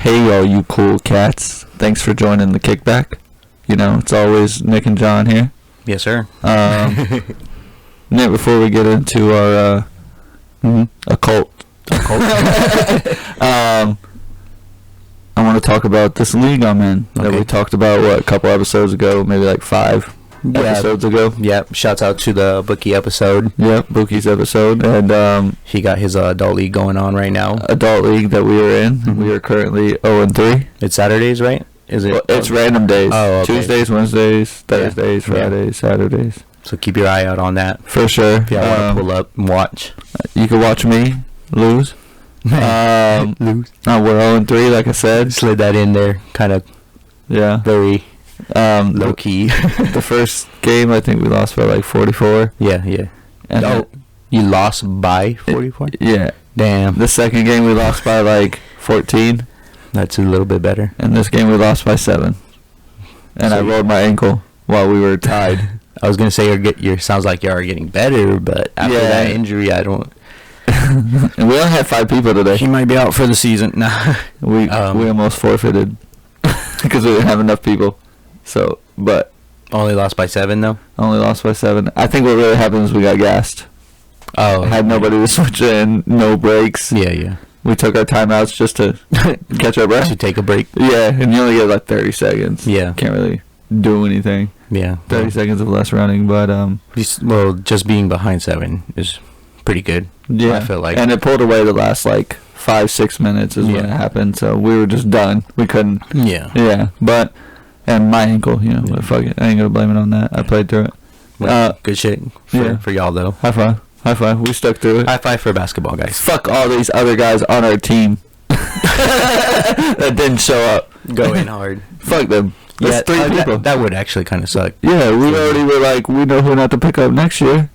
Hey, all you cool cats. Thanks for joining the Kickback. You know, it's always Nick and John here. Yes, sir. Nick, before we get into our occult, I want to talk about this league I'm in that we talked about, a couple episodes ago, maybe like 5 episodes ago. Yep. Shouts out to the Bookie episode. Yep, Bookie's episode. And he got his adult league going on right now. Adult league that we are in. Mm-hmm. We are currently 0-3. It's Saturdays, right? Is it? Well, it's random days. Oh, okay. Tuesdays, Wednesdays, Thursdays, Fridays, Saturdays. So keep your eye out on that. For sure. If y'all want to pull up and watch. You can watch me lose. Lose. We're 0-3, like I said. Slid that in there. Kind of very low key. The first game, I think we lost by like 44. Yeah. And you lost by 44? Yeah. Damn. The second game, we lost by like 14. That's a little bit better. And this game, we lost by 7. And so I rolled my ankle while we were tied. I was going to say, your sounds like you are getting better, but after that injury, I don't... And we only had 5 people today. He might be out for the season. Nah. We almost forfeited because we didn't have enough people. So, but... Only lost by 7, though? Only lost by 7. I think what really happened is we got gassed. Oh. Had nobody to switch in, no breaks. Yeah. We took our timeouts just to catch our breath. To take a break. Yeah, and you only get like 30 seconds. Yeah. Can't really do anything. Yeah. 30 seconds of less running, but... just being behind 7 is pretty good. Yeah. I feel like. And it pulled away the last like 5-6 minutes is when it happened, so we were just done. We couldn't... Yeah. Yeah, but... And my ankle, but fuck it. I ain't gonna blame it on that. I played through it. Good shit for y'all, though. High five. We stuck through it. High five for basketball, guys. Fuck all these other guys on our team that didn't show up. Going hard. Fuck them. That's 3 people. That would actually kind of suck. Yeah, we already were like, we know who not to pick up next year.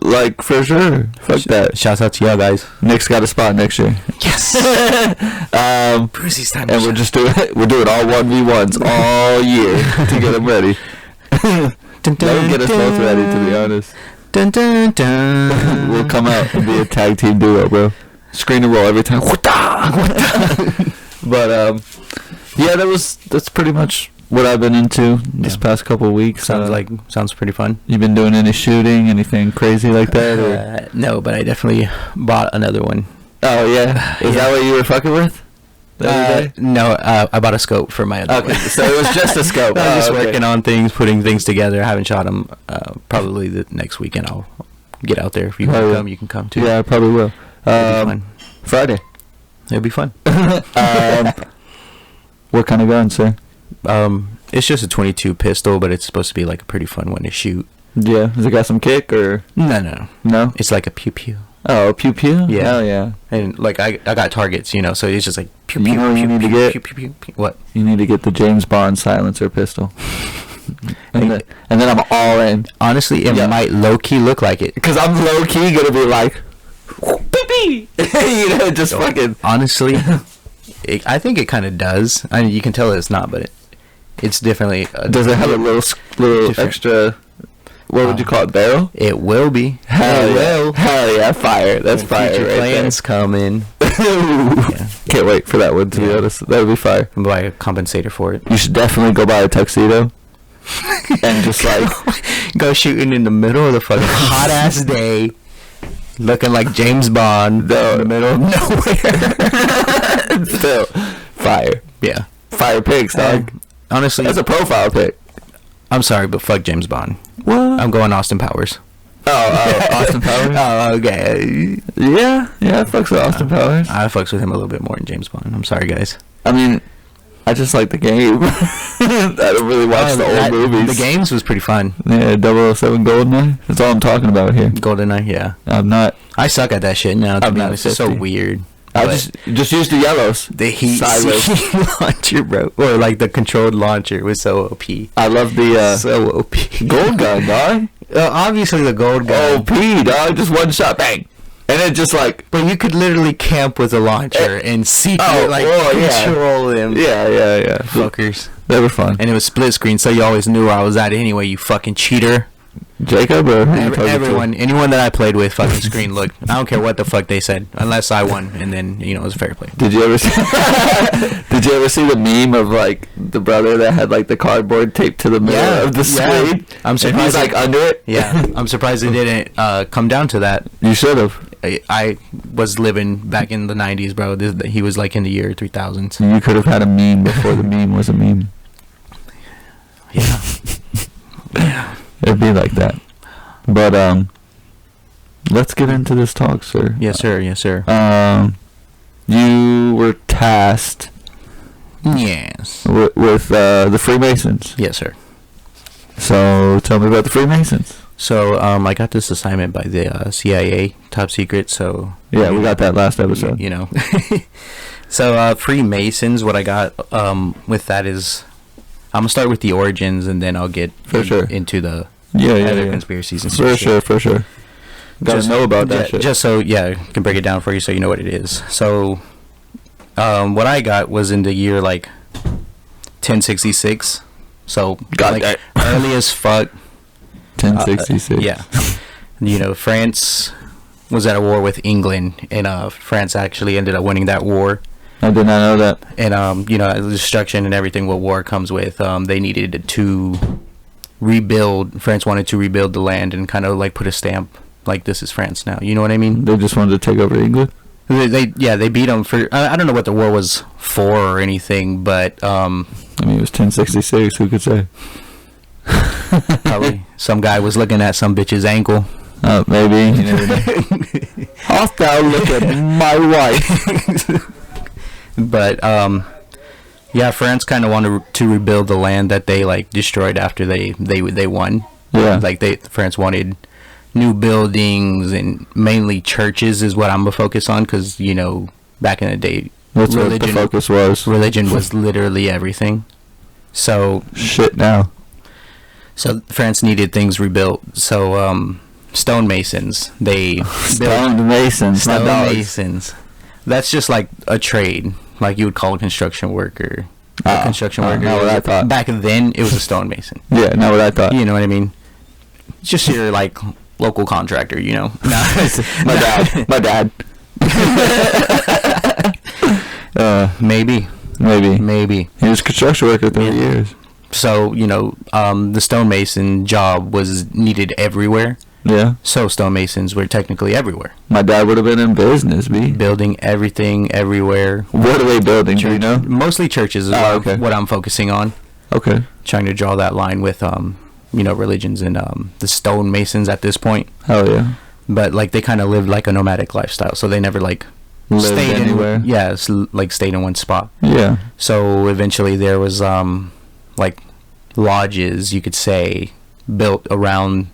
Like, for sure. Fuck that. Shouts out to y'all, guys. Nick's got a spot next year. Yes. Brucey's time. And we're doing all 1v1s all year to get them ready. That would get us both ready, to be honest. Dun, dun, dun. We'll come out and be a tag team duo, bro. Screen and roll every time. But that's pretty much what I've been into this past couple of weeks. Sounds pretty fun. You been doing any shooting, anything crazy like that? No, but I definitely bought another one. Oh yeah, is that what you were fucking with? No, I bought a scope for my other one. So it was just a scope. I'm just working on things, putting things together. I haven't shot them. Probably the next weekend I'll get out there. If you want to come, you can come too. Yeah, I probably will. It'll be fun. Friday. It'll be fun. What kind of gun, sir? It's just a 22 pistol, but it's supposed to be like a pretty fun one to shoot. Yeah. Has it got some kick or? No. It's like a pew pew. Oh, pew pew? Yeah. Hell yeah. And like I got targets, so it's just like pew pew. You know what you need to get? Pew, pew, pew, pew. What? You need to get the James Bond silencer pistol. and then I'm all in. Honestly, it might low key look like it. Because I'm low key gonna be like, beep. Just fucking. Honestly, I think it kind of does. I mean, you can tell it's not, but it's definitely. Does it have a little extra? What would you call it? Barrel? It will be. Hell yeah! Fire! That's fire! Future right plans coming. Can't wait for that one. To be honest, that would be fire. And buy a compensator for it. You should definitely go buy a tuxedo and just like go shooting in the middle of the fucking hot ass day, looking like James Bond in the middle of nowhere. Still, fire. Yeah, fire pics, dog. Honestly, that's a profile pic. I'm sorry, but fuck James Bond. What? I'm going Austin Powers. Oh, Austin Powers? Oh, okay. Yeah, I fucks with Austin Powers. I fucks with him a little bit more than James Bond. I'm sorry, guys. I mean, I just like the game. I don't really watch the old movies. The games was pretty fun. Yeah, 007 GoldenEye. That's all I'm talking about here. GoldenEye, yeah. I'm not. I suck at that shit now. To be honest, it's so weird. I just use the yellows. The heat launcher, bro, or like the controlled launcher was so OP. I love the so OP gold gun, dog. Obviously the gold gun. OP, dog. Just one shot, bang, and it just like. But you could literally camp with a launcher and control them. Yeah. Fuckers. They were fun, and it was split screen, so you always knew where I was at anyway. You fucking cheater. Jacob or everyone, anyone that I played with, fucking screen look. I don't care what the fuck they said, unless I won, and then it was fair play. Did you ever see? Did you ever see the meme of like the brother that had like the cardboard taped to the middle of the screen? I'm surprised. He's like under it. Yeah, I'm surprised it didn't come down to that. You should have. I was living back in the 90s, bro. He was like in the year 3000. You could have had a meme before the meme was a meme. Yeah. Yeah. It'd be like that. But let's get into this talk, sir. Yes, sir. Yes, sir. You were tasked. Yes. With the Freemasons. Yes, sir. So tell me about the Freemasons. So I got this assignment by the CIA, top secret. So yeah, we got that last episode. So Freemasons, what I got with that is, I'm gonna start with the origins, and then I'll get into the other conspiracies and stuff. For sure. Gotta know about that shit. Just so I can break it down for you, so you know what it is. So what I got was in the year like 1066. So that early as fuck. 1066. France was at a war with England, and France actually ended up winning that war. I did not know that. And the destruction and everything what war comes with, they needed to rebuild. France wanted to rebuild the land and kind of like put a stamp like this is France now. You know what I mean? They just wanted to take over England. They beat them for. I don't know what the war was for or anything, but it was 1066. Who could say? Probably some guy was looking at some bitch's ankle. Maybe. You never know. Hostile look at my wife. But France kind of wanted to rebuild the land that they like destroyed after they won. Yeah. France wanted new buildings and mainly churches is what I'm gonna focus on, because back in the day, that's what the focus was. Religion was literally everything. So shit now. So France needed things rebuilt. So stonemasons, stonemasons. That's just like a trade, like you would call a construction worker. A construction worker. Not what I thought. Back then, it was a stonemason. Yeah, not what I thought. You know what I mean? Just your like local contractor. My dad. Maybe. He was a construction worker 30 years. So, the stonemason job was needed everywhere. Yeah. So stonemasons were technically everywhere. My dad would have been in business, building everything everywhere. What are they building? Do you know? Mostly churches is what I'm focusing on. Okay. Trying to draw that line with religions and the stonemasons at this point. Hell yeah. But like they kind of lived like a nomadic lifestyle, so they never like stayed anywhere. Stayed in one spot. Yeah. So eventually there was like lodges, you could say, built around,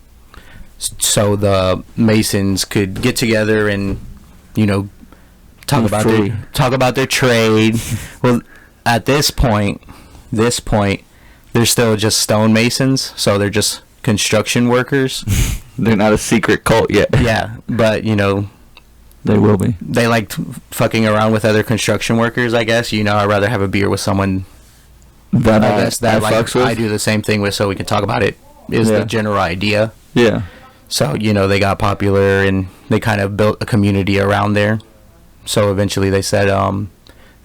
so the masons could get together and talk about their trade. Well, at this point they're still just stonemasons, so they're just construction workers. They're not a secret cult yet. Yeah, but they will be. They liked fucking around with other construction workers, I guess. I'd rather have a beer with someone that I fucks with. I do the same thing with, so we can talk about it. Is the general idea. Yeah. So they got popular and they kind of built a community around there. So eventually they said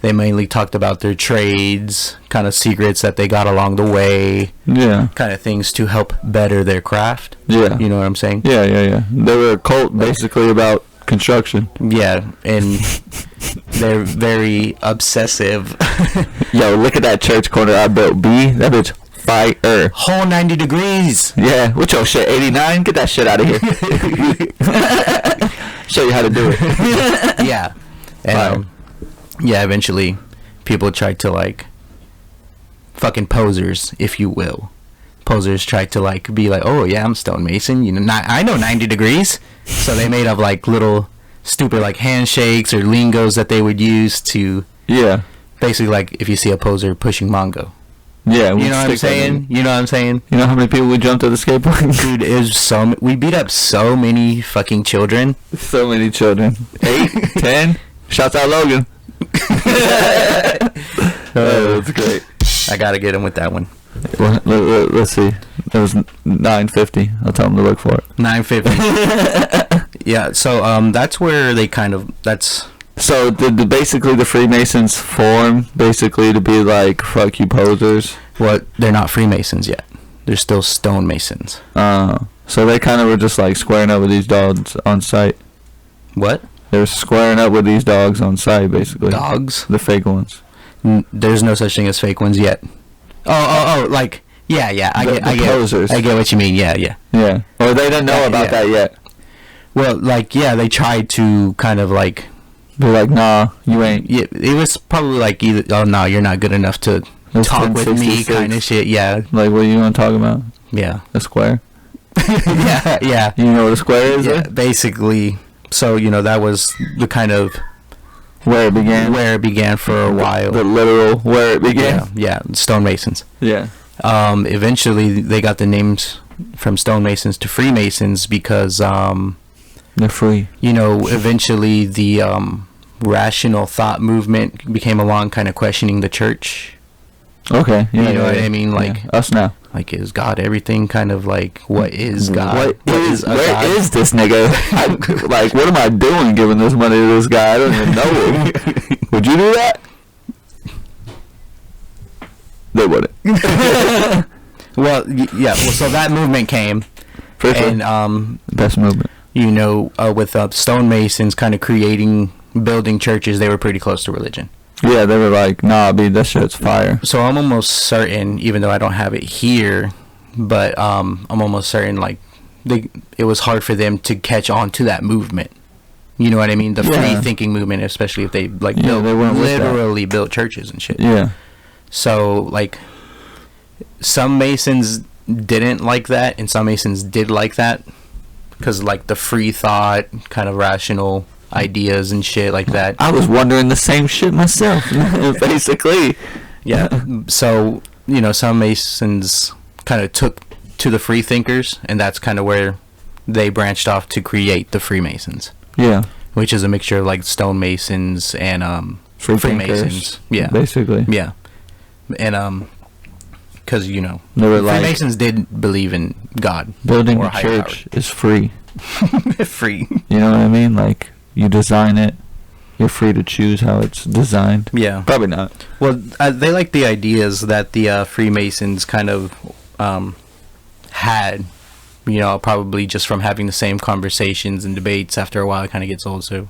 they mainly talked about their trades, kind of secrets that they got along the way. Yeah. Kind of things to help better their craft. Yeah. You know what I'm saying? Yeah. They were a cult basically about construction. Yeah, and they're very obsessive. Yo, look at that church corner I built, B. That bitch fire. Whole 90 degrees. Yeah, what's your shit, 89? Get that shit out of here. Show you how to do it. Yeah. And eventually people tried to like fucking posers, if you will. Posers tried to like be like, oh yeah, I'm stonemason, I know 90 degrees. So they made up like little stupid like handshakes or lingos that they would use to basically like if you see a poser pushing Mongo. Yeah, you know what I'm saying? You know how many people we jumped at the skateboard? Dude, we beat up so many fucking children. So many children. 8, 10. Shouts out Logan. Oh, that's great. I gotta get him with that one. Well, let's see. It was $9.50. I'll tell them to look for it. $9.50. Yeah. So that's where they kind of So did basically the Freemasons form basically to be like fuck you posers? What? They're not Freemasons yet. They're still stonemasons. So they kind of were just like squaring up with these dogs on site. What? They were squaring up with these dogs on site, basically. Dogs? The fake ones. There's no such thing as fake ones yet. Oh, like, yeah, I get posers. I get what you mean, yeah. Yeah. Or they didn't know about that yet. Well, like, yeah, they tried to kind of like... They're like, nah, you ain't. Yeah, it was probably like either, oh, no, you're not good enough to talk with me kind of shit, yeah. Like, what you want to talk about? Yeah. A square? Yeah. You know what a square is? Yeah, basically. So, that was the kind of... Where it began for a while. The literal where it began? Yeah, stonemasons. Yeah. Eventually, they got the names from stonemasons to Freemasons because... they're free. Eventually the rational thought movement became along kind of questioning the church. Okay. Yeah, you know what I mean? Like us now. Like, is God everything? Kind of like, what is God? Where is this nigga? Like, what am I doing giving this money to this guy? I don't even know him. Would you do that? They wouldn't. Well, yeah. Well, so that movement came. For sure. And best movement. With stonemasons kind of building churches, they were pretty close to religion. Yeah, they were like, nah, B, that shit's fire. So I'm almost certain, even though I don't have it here, but I'm almost certain, like, it was hard for them to catch on to that movement. You know what I mean? The free thinking movement, especially if they, like, they literally built churches and shit. Yeah. So, like, some Masons didn't like that, and some Masons did like that. Because, like, the free thought, kind of rational ideas and shit like that. I was wondering the same shit myself, basically. Yeah. So, some Masons kind of took to the free thinkers, and that's kind of where they branched off to create the Freemasons. Yeah. Which is a mixture of, like, stonemasons and Freemasons. Yeah. Basically. Yeah. And, because, Freemasons did believe in God. Building a church is free. Free. You know what I mean? Like, you design it, you're free to choose how it's designed. Yeah. Probably not. Well, they like the ideas that the Freemasons kind of had, probably just from having the same conversations and debates. After a while, it kind of gets old, so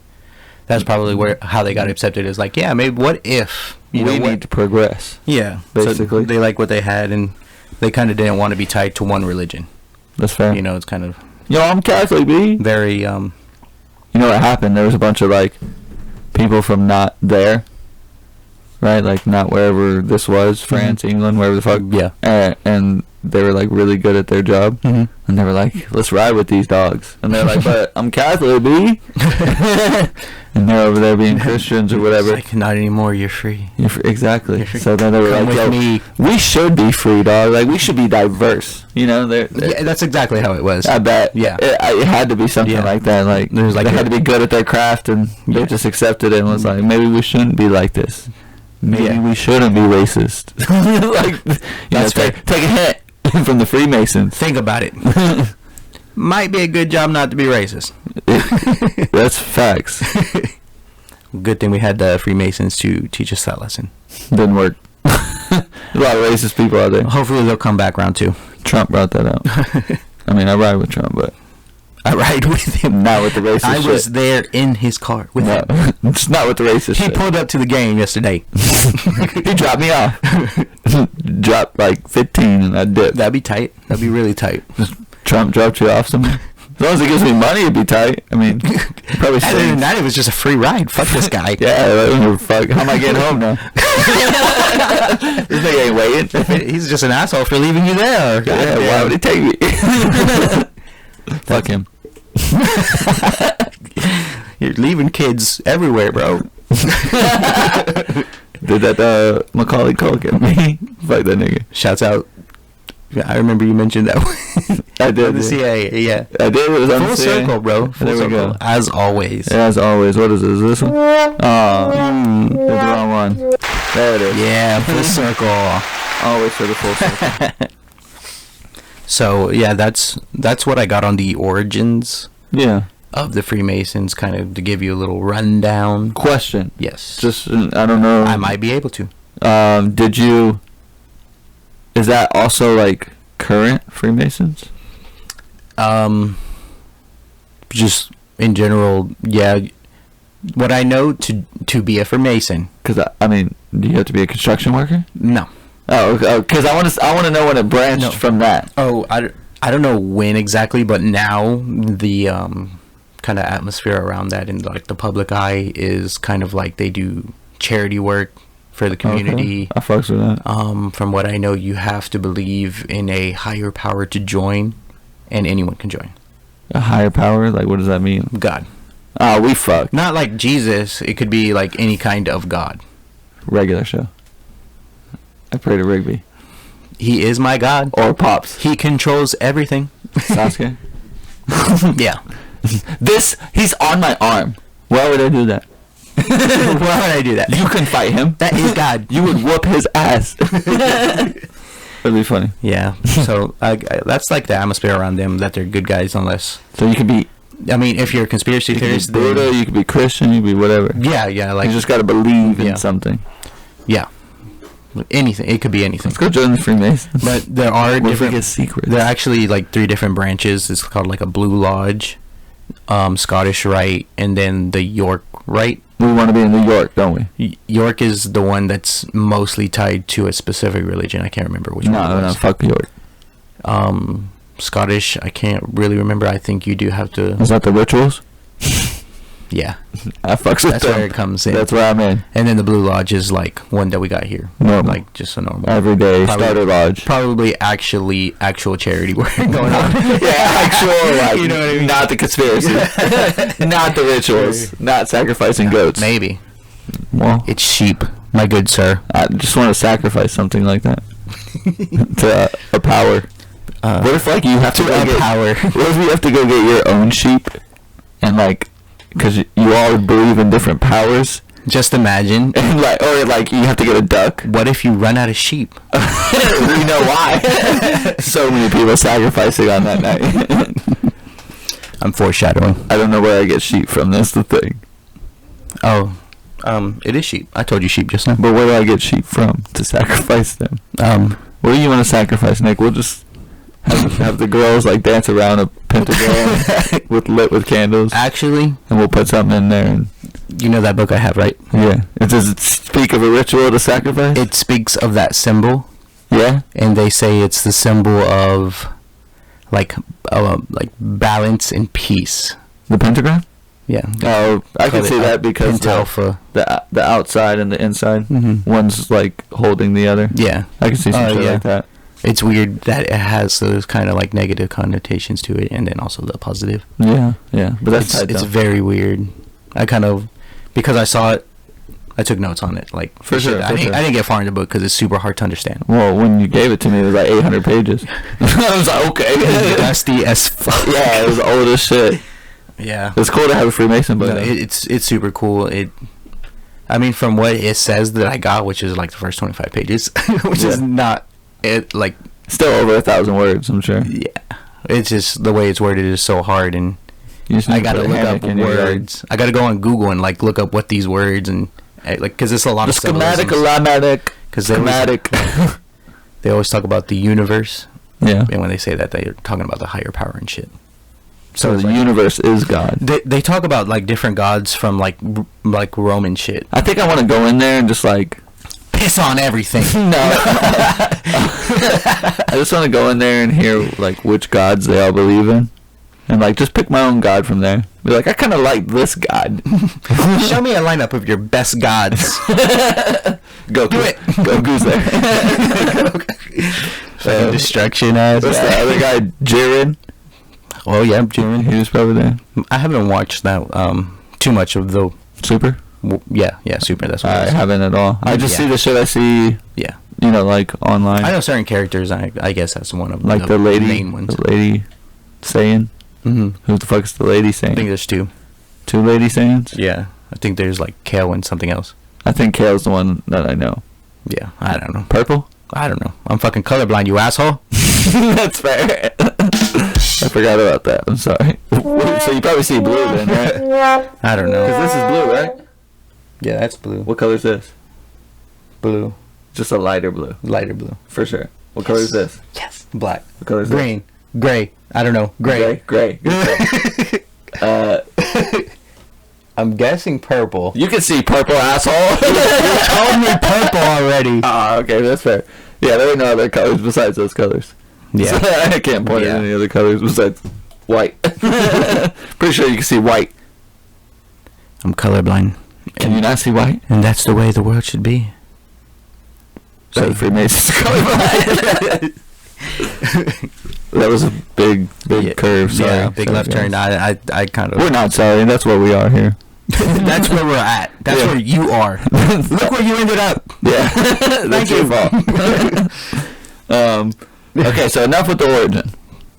that's probably how they got accepted, is like, yeah, maybe what if we need to progress. Yeah, basically. So they like what they had, and they kind of didn't want to be tied to one religion. That's fair. It's kind of I'm Catholic, B. Very You know what happened? There was a bunch of, like, people from not there, right? Like, not wherever this was, France, England, wherever the fuck. Yeah. And they were, like, really good at their job. Mm-hmm. And they were like, let's ride with these dogs. And they're like, but I'm Catholic, B. And they're over there being Christians or whatever. It's like, not anymore, you're free. Exactly. You're free. So then they were like, yo, we should be free, dog. Like, we should be diverse. Yeah, that's exactly how it was. I bet. Yeah. It had to be something like that. Like, they had to be good at their craft, and they just accepted it and was like, maybe we shouldn't be like this. Maybe we shouldn't be racist. Like, take a hint from the Freemasons. Think about it. Might be a good job not to be racist. That's facts. Good thing we had the Freemasons to teach us that lesson. Didn't work. A lot of racist people out there. Hopefully they'll come back round too. Trump brought that out. I mean, I ride with Trump, but I ride with him. Not with the racist shit. I was there in his car with him. It's not with the racist shit. He pulled up to the game yesterday. He dropped me off. Dropped like 15 and I dipped. That'd be tight. That'd be really tight. Trump dropped you off somewhere? As long as it gives me money, it'd be tight. I mean, probably. Other than that, it was just a free ride. Fuck this guy. Yeah, fuck. How am I getting home now? This nigga ain't waiting. He's just an asshole for leaving you there. Yeah, why would he take me? Fuck him. You're leaving kids everywhere, bro. Did that Macaulay Culkin me? Fuck that nigga. Shouts out. I remember you mentioned that one. I did. The CIA, yeah. I did. It was full circle, bro. Full there we circle. go. As always. As always. What is this? This one? Oh, the wrong one. There it is. Yeah, full circle. Always for the full circle. So yeah, that's what I got on the origins. Yeah. Of the Freemasons, kind of to give you a little rundown. Question. Yes. Just I don't know. I might be able to. Did you? Is that also like current Freemasons? Just in general, yeah. What I know to be a Freemason. Because I mean, do you have to be a construction worker? No. Oh, because I want to know when it branched from that. Oh, I don't know when exactly, but now the kind of atmosphere around that in like the public eye is kind of like they do charity work for the community. Okay. I fucks with that. From what I know, you have to believe in a higher power to join, and anyone can join. A higher power? Like, what does that mean? God. Oh, we fucked. Not like Jesus. It could be like any kind of God. Regular show. I pray to Rigby. He is my God. Or Pops. He controls everything. Sasuke? Yeah. He's on my arm. Why would I do that? Why would I do that? You can fight him. That is God. You would whoop his ass. That'd be funny. Yeah. So that's like the atmosphere around them, that they're good guys unless... So you could be... I mean, if you're a conspiracy theorist... You could be Buddha, you could be Christian, you could be whatever. Yeah. Like, you just gotta believe in something. Yeah. Anything. It could be anything. Let's go join the Freemasons. But there are different secrets. There are actually like 3 different branches. It's called like a Blue Lodge, Scottish Rite, and then the York Rite. We want to be in New York, don't we? York is the one that's mostly tied to a specific religion. I can't remember which one. No, fuck York. Scottish, I can't really remember. I think you do have to... Is that the rituals? Yeah. I fucks with That's them. where it comes in. That's where I'm in. And then the Blue Lodge is like one that we got here. Normal. Like just a normal. Everyday starter lodge. Probably actual charity work going on. Yeah, actual, like, you know what I mean? Not the conspiracy. Not the rituals. Not sacrificing goats. Maybe. Well, it's sheep, my good sir. I just want to sacrifice something like that. To a power. What if like you have to go get power? What if you have to go get your own sheep, and like, because you all believe in different powers? Just imagine, and like, or like you have to get a duck. What if you run out of sheep? We know why. So many people sacrificing on that night. I'm foreshadowing. I don't know where I get sheep from. That's the thing. Oh, it is sheep. I told you sheep just now. But where do I get sheep from to sacrifice them? What do you want to sacrifice, Nick? We'll just have the girls like dance around a pentagram with candles. Actually, and we'll put something in there. And you know that book I have, right? Yeah. Does it speak of a ritual to sacrifice? It speaks of that symbol. Yeah. And they say it's the symbol of like balance and peace. The pentagram? Yeah. Oh, I can see that because alpha. The outside and the inside. Mm-hmm. One's like holding the other. Yeah. I can see some shit like that. It's weird that it has those kind of like negative connotations to it, and then also the positive. Yeah, yeah. But it's very weird. I kind of, because I saw it, I took notes on it. Like for sure. I didn't get far in the book because it's super hard to understand. Well, when you gave it to me, it was like 800 pages. I was like, okay. It was dusty as fuck. Yeah, it was old as shit. Yeah. It's cool to have a Freemason book. No, it's super cool. I mean, from what it says that I got, which is like the first 25 pages, which is not it, like still over 1,000 words, I'm sure. Yeah, it's just the way it's worded is so hard, and I gotta look up words. I gotta go on Google and like look up what these words and like, because it's a lot of schematic, because they always talk about the universe. Yeah, and when they say that, they're talking about the higher power and shit. So the universe is God. They talk about like different gods from like Roman shit. I think I want to go in there and just like piss on everything. No. I just want to go in there and hear like which gods they all believe in, and like just pick my own god from there. Be like, I kind of like this god. Show me a lineup of your best gods. Go do it. Goku's there. Destruction ass. What's the other guy? Jiren. Oh yeah, Jiren. He was probably there. I haven't watched that too much of the Super. Yeah, Super. That's what I haven't at all. I just see the shit I see. Yeah. You know, like online. I know certain characters. I guess that's one of like the main ones. The lady Saiyan. Mm-hmm. Who the fuck is the lady Saiyan? I think there's 2. 2 lady Saiyans? Yeah. I think there's like Kale and something else. I think Kale's the one that I know. Yeah, I don't know. Purple? I don't know. I'm fucking colorblind, you asshole. That's fair. I forgot about that. I'm sorry. So you probably see blue then, right? I don't know. Because this is blue, right? Yeah, that's blue. What color is this? Blue. Just a lighter blue. Lighter blue. For sure. What color is this? Yes. Black. What color is Green. Gray. I don't know. Gray. Gray. I'm guessing purple. You can see purple, asshole. You told me purple already. Okay, that's fair. Yeah, there are no other colors besides those colors. Yeah. So I can't point at any other colors besides white. Pretty sure you can see white. I'm colorblind. Can you not see white? And that's the way the world should be. So Freemasons colorblind. That was a big curve. Sorry. Yeah, big left turn. I kind of. We're not sorry. That's where we are here. That's where we're at. That's where you are. Look where you ended up. Yeah. That's your fault. Okay, so enough with the origin.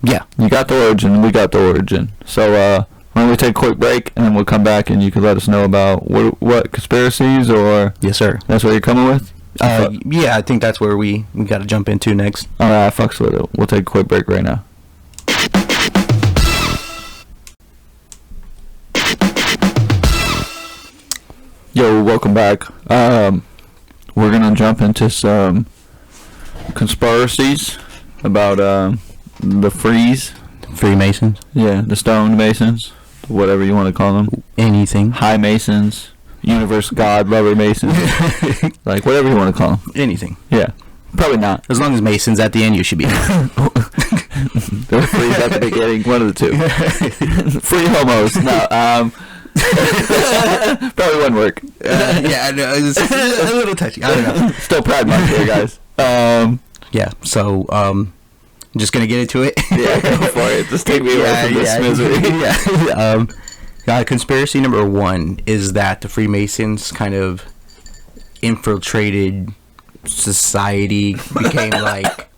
Yeah. You got the origin. We got the origin. So why don't we take a quick break and then we'll come back and you can let us know about what conspiracies or. Yes, sir. That's what you're coming with. Yeah, I think that's where we got to jump into next. All right, fucks with it. We'll take a quick break right now. Yo, welcome back. We're gonna jump into some conspiracies about the Freemasons. Yeah, the stone masons, whatever you want to call them. Anything. High masons, universe god lover masons, like whatever you want to call them. Anything. Yeah, probably not. As long as Masons at the end, you should be. They're frees at the beginning. One of the two. Free homos. No. Probably wouldn't work. Yeah, no, it's a little touchy. I don't know. Still Pride Month here, guys. Yeah, so I'm just gonna get into it. Yeah, go for it. Just take me away from this misery. Yeah. Conspiracy number 1 is that the Freemasons kind of infiltrated society, became like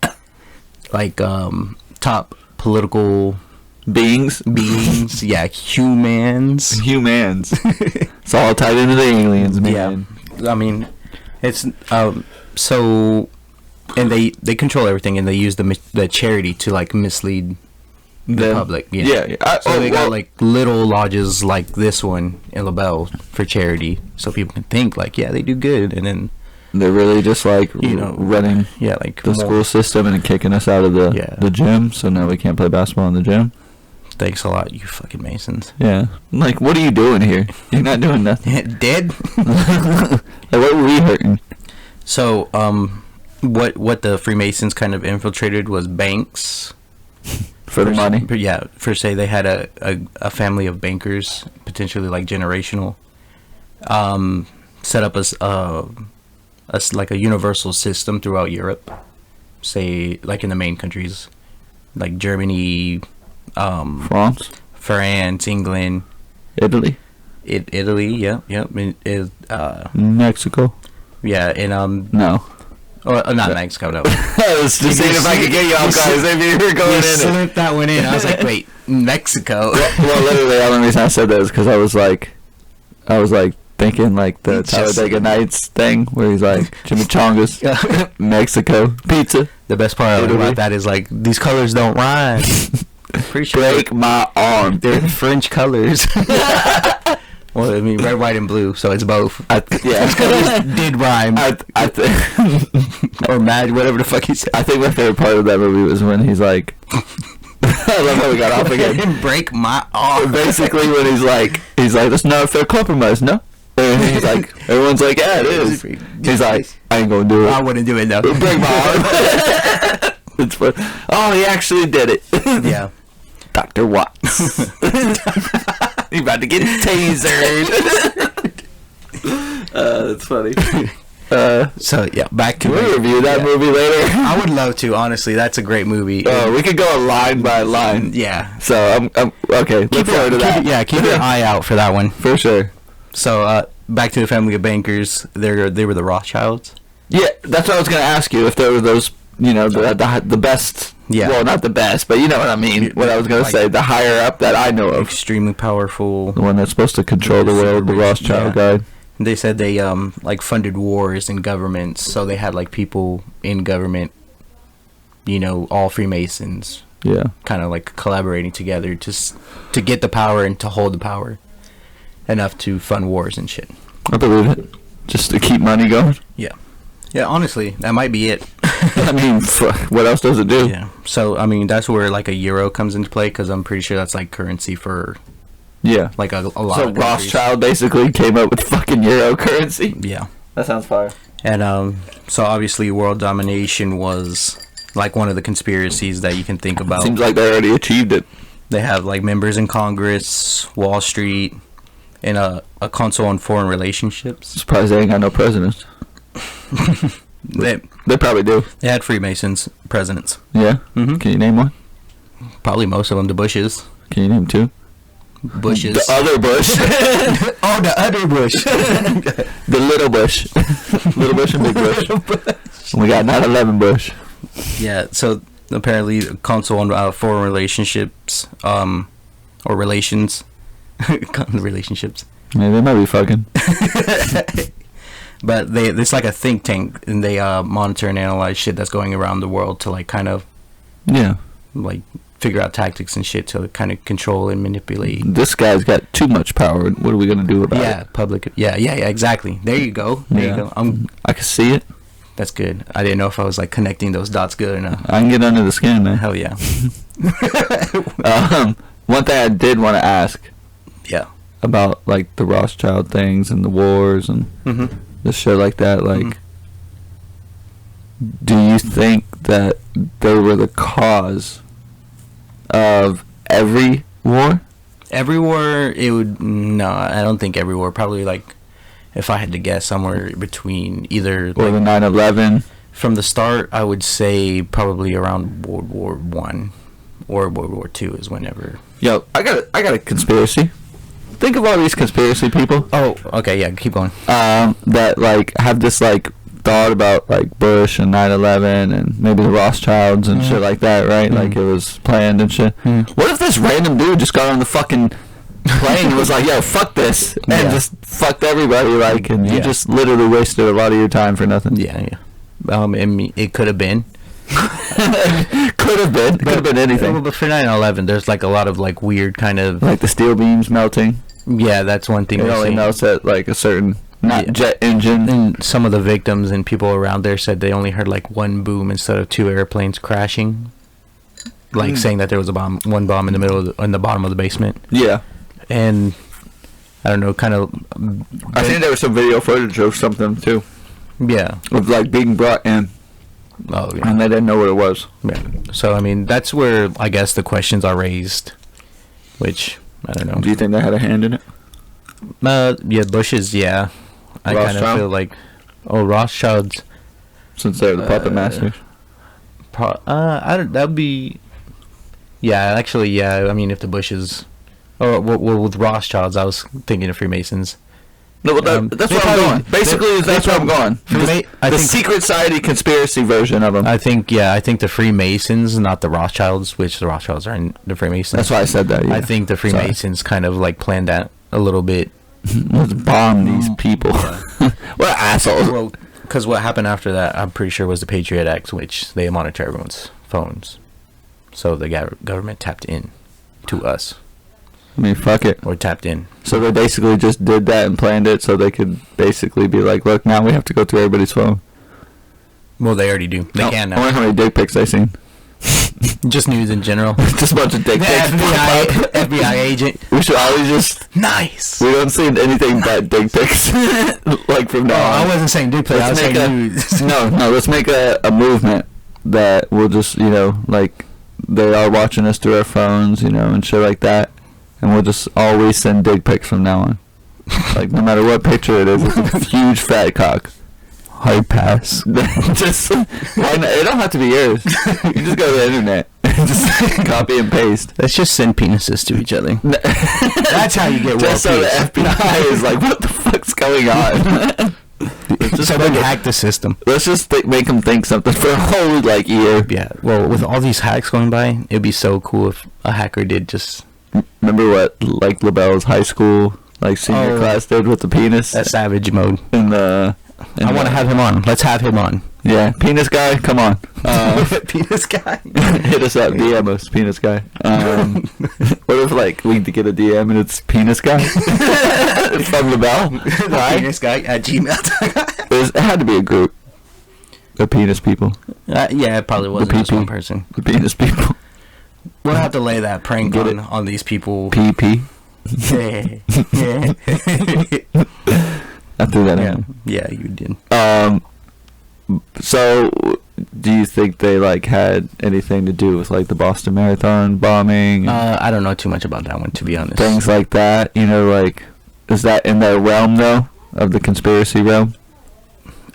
top political beings. Yeah, humans. It's all tied into the aliens, man. Yeah, I mean, it's so, and they control everything, and they use the charity to like mislead the public. Yeah. So they got like little lodges like this one in LaBelle for charity, so people can think like, yeah, they do good, and then they're really just like running like the school system and kicking us out of the gym, so now we can't play basketball in the gym. Thanks a lot, you fucking Masons. Yeah. Like, what are you doing here? You're not doing nothing. Dead? Like, what were we hurting? So, what the Freemasons kind of infiltrated was banks. For the money? Yeah. For say they had a family of bankers, potentially like generational, set up like a universal system throughout Europe. Say, like in the main countries, like Germany, France, England, Italy, Mexico, and no, not Mexico, no. I was just saying if I could get you off, guys, if you were going in. Slipped that one in. I was like, wait, Mexico. Well, literally, the only reason I said that is because I was like thinking like the Talladega Nights thing where he's like chimichangas, Mexico, pizza. The best part about that is like these colors don't rhyme. Pretty sure break my arm. They're French colors. Well, I mean red, white, and blue, so it's both. Yeah, colors did rhyme. Or mad, whatever the fuck he said. I think my favorite part of that movie was when he's like. I love how we got off again. Break my arm. Basically, when he's like, that's not a fair compromise, no? And he's like, everyone's like, yeah, it is. He's like, I ain't gonna do it. I wouldn't do it, no. Break my arm. It's fun. Oh, he actually did it. Yeah. Dr. Watts. He's about to get tasered. That's funny. So yeah, back to we'll review that movie later. I would love to, honestly. That's a great movie. We could go line by line. Yeah. So I'm okay. Look forward to that. Keep your eye out for that one for sure. So back to the family of bankers. They were the Rothschilds. Yeah, that's what I was gonna ask you. If there were those, the best. Yeah. Well, not the best, but you know what I mean. What I was gonna say, the higher up that I know of. Extremely powerful. The one that's supposed to control the world, the Rothschild guy. They said they like funded wars in governments, so they had like people in government, all Freemasons. Yeah. Kind of like collaborating together just to get the power and to hold the power enough to fund wars and shit. I believe it. Just to keep money going. Yeah. Yeah, honestly, that might be it. I mean, what else does it do? Yeah. So, I mean, that's where like a euro comes into play, because I'm pretty sure that's like currency for like a lot of countries. Rothschild basically came up with fucking euro currency. Yeah. That sounds fire. And so obviously world domination was like one of the conspiracies that you can think about. Seems like they already achieved it. They have like members in Congress, Wall Street, and a council on foreign relationships. Surprised they ain't got no presidents. They probably do. They had Freemasons presidents. Yeah? Mm-hmm. Can you name one? Probably most of them. The Bushes. Can you name two? Bushes. The other Bush. Oh, the other Bush. The little Bush. Little Bush and Big Bush. We got 9/11 Bush. Yeah, so apparently the council on foreign relationships, or relations. Relationships. Yeah, they might be fucking. But it's like a think tank, and they monitor and analyze shit that's going around the world to like kind of like figure out tactics and shit to kind of control and manipulate. This guy's got too much power. What are we gonna do about it? Yeah, public. Yeah, exactly. There you go. There you go. I can see it. That's good. I didn't know if I was like connecting those dots good or not. I can get under the skin, man. Hell yeah. One thing I did want to ask. Yeah. About like the Rothschild things and the wars and the shit like that. Like, do you think that they were the cause of every war? Every war, it would... No, I don't think every war. Probably, like, if I had to guess, somewhere between either... Or like, the 9/11? From the start, I would say probably around World War I or World War II is whenever... Yo, I got a conspiracy. Think of all these conspiracy people. Oh, okay, yeah, keep going. That, like, have this, like, thought about, like, Bush and 9/11 and maybe the Rothschilds and shit like that, right? Like, it was planned and shit. What if this random dude just got on the fucking plane and was like, yo, fuck this, and just fucked everybody, like, and you just literally wasted a lot of your time for nothing? Yeah. It could have been. Could have been. Could have been anything. But for 9/11, there's, like, a lot of, like, weird kind of... Like the steel beams melting. Yeah, that's one thing. It only melts at, like, a certain... jet engine. And some of the victims and people around there said they only heard like one boom instead of two airplanes crashing, like saying that there was one bomb in the middle in the bottom of the basement. Yeah. And I don't know, kind of... I think there was some video footage of something too. Yeah. Of like being brought in. Oh, yeah. And they didn't know what it was. Yeah. So I mean, that's where I guess the questions are raised, which I don't know. Do you think they had a hand in it? Yeah, Bush's, yeah. I kind of feel like, Rothschilds, since they're the puppet masters. That'd be, yeah. Actually, yeah. I mean, if the Bushes, with Rothschilds, I was thinking of Freemasons. No, but that's where I'm going. Basically, that's where I'm going. The secret society conspiracy version of them. I think the Freemasons, not the Rothschilds, which the Rothschilds are in the Freemasons. That's why I said that. Yeah. I think the Freemasons kind of like planned that a little bit. Let's bomb these people. What assholes. Well, because what happened after that, I'm pretty sure, was the Patriot Act, which they monitor everyone's phones. So the government tapped in to us. I mean, fuck it. Or tapped in. So they basically just did that and planned it so they could basically be like, look, now we have to go through everybody's phone. Well, they already do. They can now. I wonder how many dick pics they seen. Just news in general. Just a bunch of dick pics. FBI agent. We should always just... Nice. We don't see anything but dick pics. Like from now on. I wasn't saying dick pics. I was saying news. No, let's make a movement that will just, like, they are watching us through our phones, and shit like that. And we'll just always send dick pics from now on. Like, no matter what picture it is, it's a huge fat cock. High pass. It don't have to be yours. You just go to the internet and just copy and paste. Let's just send penises to each other. That's how you get world just so peace. the FBI is like, what the fuck's going on? Just so they can hack the system. Let's just make them think something for a whole year. Yeah. Well, with all these hacks going by, it'd be so cool if a hacker did just... Remember what, like, LaBelle's high school like senior class did with the penis. That's savage mode. In the. I want to have him on. Let's have him on. Yeah, penis guy, come on. Penis guy. Hit us up, DM us, penis guy. What if like we get a DM and it's penis guy from the bell? Penis guy at gmail.com. It had to be a group. The penis people. Yeah, it probably wasn't just one person. The penis people. We'll have to lay that prank on these people. PP. Yeah. I threw that in. Yeah, you did. So, do you think they like had anything to do with like the Boston Marathon bombing? I don't know too much about that one, to be honest. Things like that, you know, like is that in their realm though, of the conspiracy realm?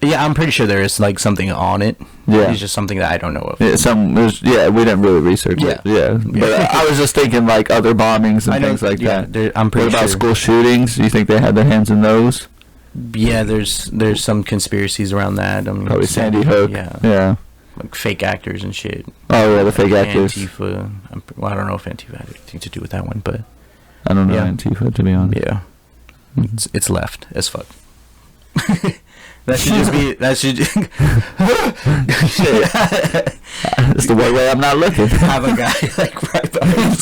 Yeah, I'm pretty sure there is like something on it. Yeah, it's just something that I don't know of. Yeah, we didn't really research it. Yeah, but I was just thinking like other bombings and things like that. I'm pretty sure. What about school shootings? Do you think they had their hands in those? Yeah, there's some conspiracies around that. I mean, probably Sandy Hook. Yeah. Like fake actors and shit. Oh yeah, the fake actors. Antifa. Well, I don't know if Antifa had anything to do with that one, but I don't know Antifa, to be honest. Yeah, it's left as fuck. That should just be. That should. Shit. That's the one way I'm not looking. Have a guy like right behind.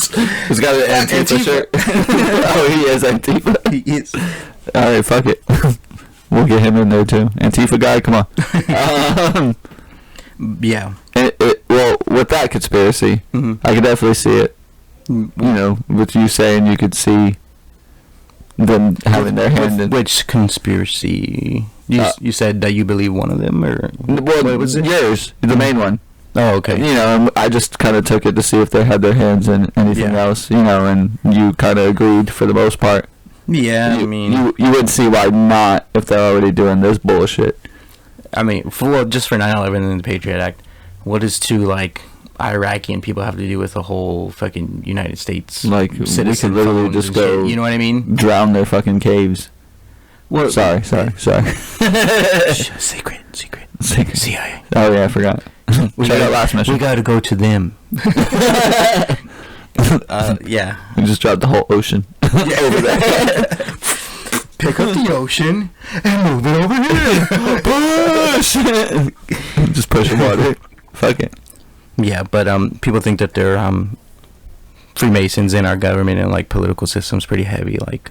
Who's got an Antifa shirt? Oh, he is Antifa. He is. All right, fuck it. We'll get him in there too. Antifa guy, come on. Yeah. Well, with that conspiracy, I could definitely see it. You know, with you saying you could see them having their hand in. Which conspiracy? You said that you believe one of them, or well, it was yours, the main one. Oh, okay. You know, I just kind of took it to see if they had their hands in anything else. You know, and you kind of agreed for the most part. Yeah, I mean, you would see why not if they're already doing this bullshit. I mean, just for 9/11 and the Patriot Act, what does two like Iraqi and people have to do with the whole fucking United States? Like we could literally just go, you know what I mean? Drown their fucking caves. Well, sorry. Secret. CIA. Oh yeah, I forgot. We got last mission. We gotta go to them. Yeah. We just dropped the whole ocean over there. Pick up the ocean and move it over here. Push. Just push the water. Fuck it. Yeah, but people think that they're Freemasons in our government and like political systems pretty heavy, like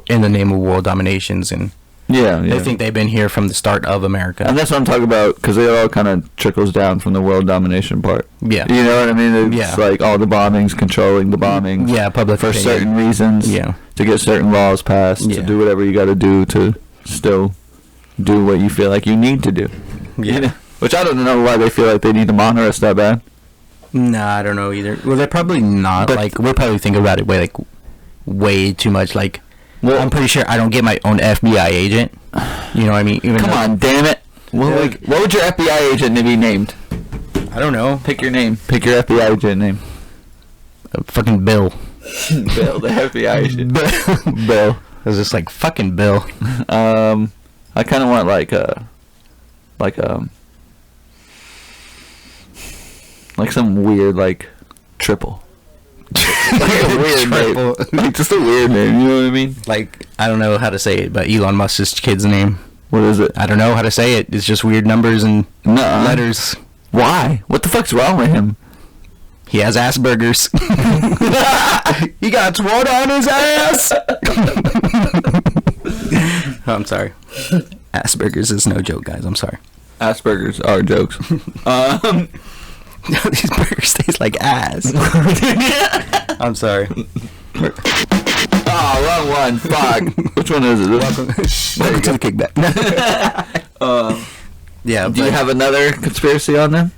in the name of world dominations, and they think they've been here from the start of America. And that's what I'm talking about, because it all kind of trickles down from the world domination part. Yeah. You know what I mean? It's like all the bombings, controlling the bombings. Yeah, public for opinion. Certain reasons. Yeah. To get certain laws passed, to do whatever you got to do to still do what you feel like you need to do. Yeah. You know? Which I don't know why they feel like they need to monitor us that bad. Nah, I don't know either. Well, they're probably not. But like, we're probably thinking about it way too much. Like, well, I'm pretty sure I don't get my own FBI agent. You know what I mean? Come on, damn it. Well, what would your FBI agent be named? I don't know. Pick your name. Pick your FBI agent name. Fucking Bill. Bill, the FBI agent. Bill. It was just like, fucking Bill. I kind of want like some weird triple. Like a weird name. Like just a weird name, you know what I mean? Like, I don't know how to say it, but Elon Musk's kid's name. What is it? I don't know how to say it. It's just weird numbers and letters. Why? What the fuck's wrong with him? He has Asperger's. He got sword on his ass. I'm sorry. Asperger's is no joke, guys. I'm sorry. Asperger's are jokes. These burgers taste like ass. I'm sorry. Oh, wrong one. Fuck. Which one is it? Welcome to the Kickback. Yeah. Do you have another conspiracy on them?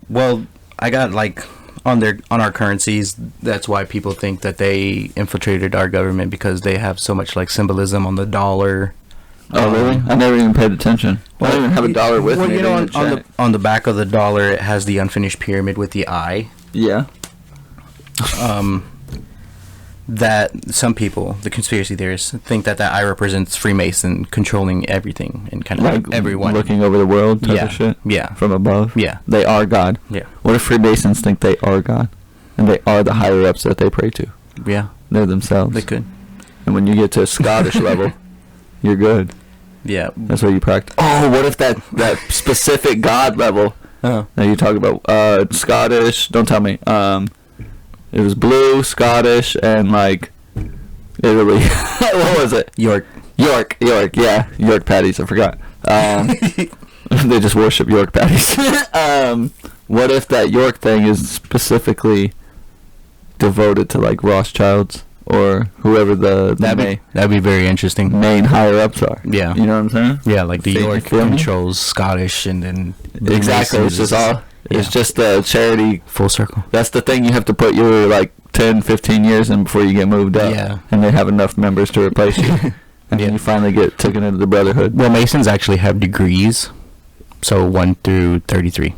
Well, I got on our currencies. That's why people think that they infiltrated our government, because they have so much symbolism on the dollar. Oh, really? I never even paid attention. Well, I don't even have a dollar with me. You know, on the back of the dollar, it has the unfinished pyramid with the eye. Yeah. That some people, the conspiracy theorists, think that eye represents Freemason controlling everything and kind of everyone. Looking over the world type of shit? Yeah. From above? Yeah. They are God. Yeah. What if Freemasons think they are God? And they are the higher-ups that they pray to? Yeah. They're themselves. They could. And when you get to a Scottish level, you're good. Yeah. That's what you practice. Oh, what if that specific God level that you talk about, Scottish, don't tell me, it was blue, Scottish, and like Italy. What was it? York, yeah. York patties, I forgot. They just worship York patties. What if that York thing is specifically devoted to like Rothschilds or whoever that'd be very interesting. Main higher ups are. Yeah. You know what I'm saying? Yeah, like the York controls Scottish, and then exactly. It's just all. Yeah. It's just a charity. Full circle. That's the thing. You have to put your like 10, 15 years in before you get moved up. Yeah. And they have enough members to replace you. And then you finally get taken into the Brotherhood. Well, Masons actually have degrees, so 1 through 33.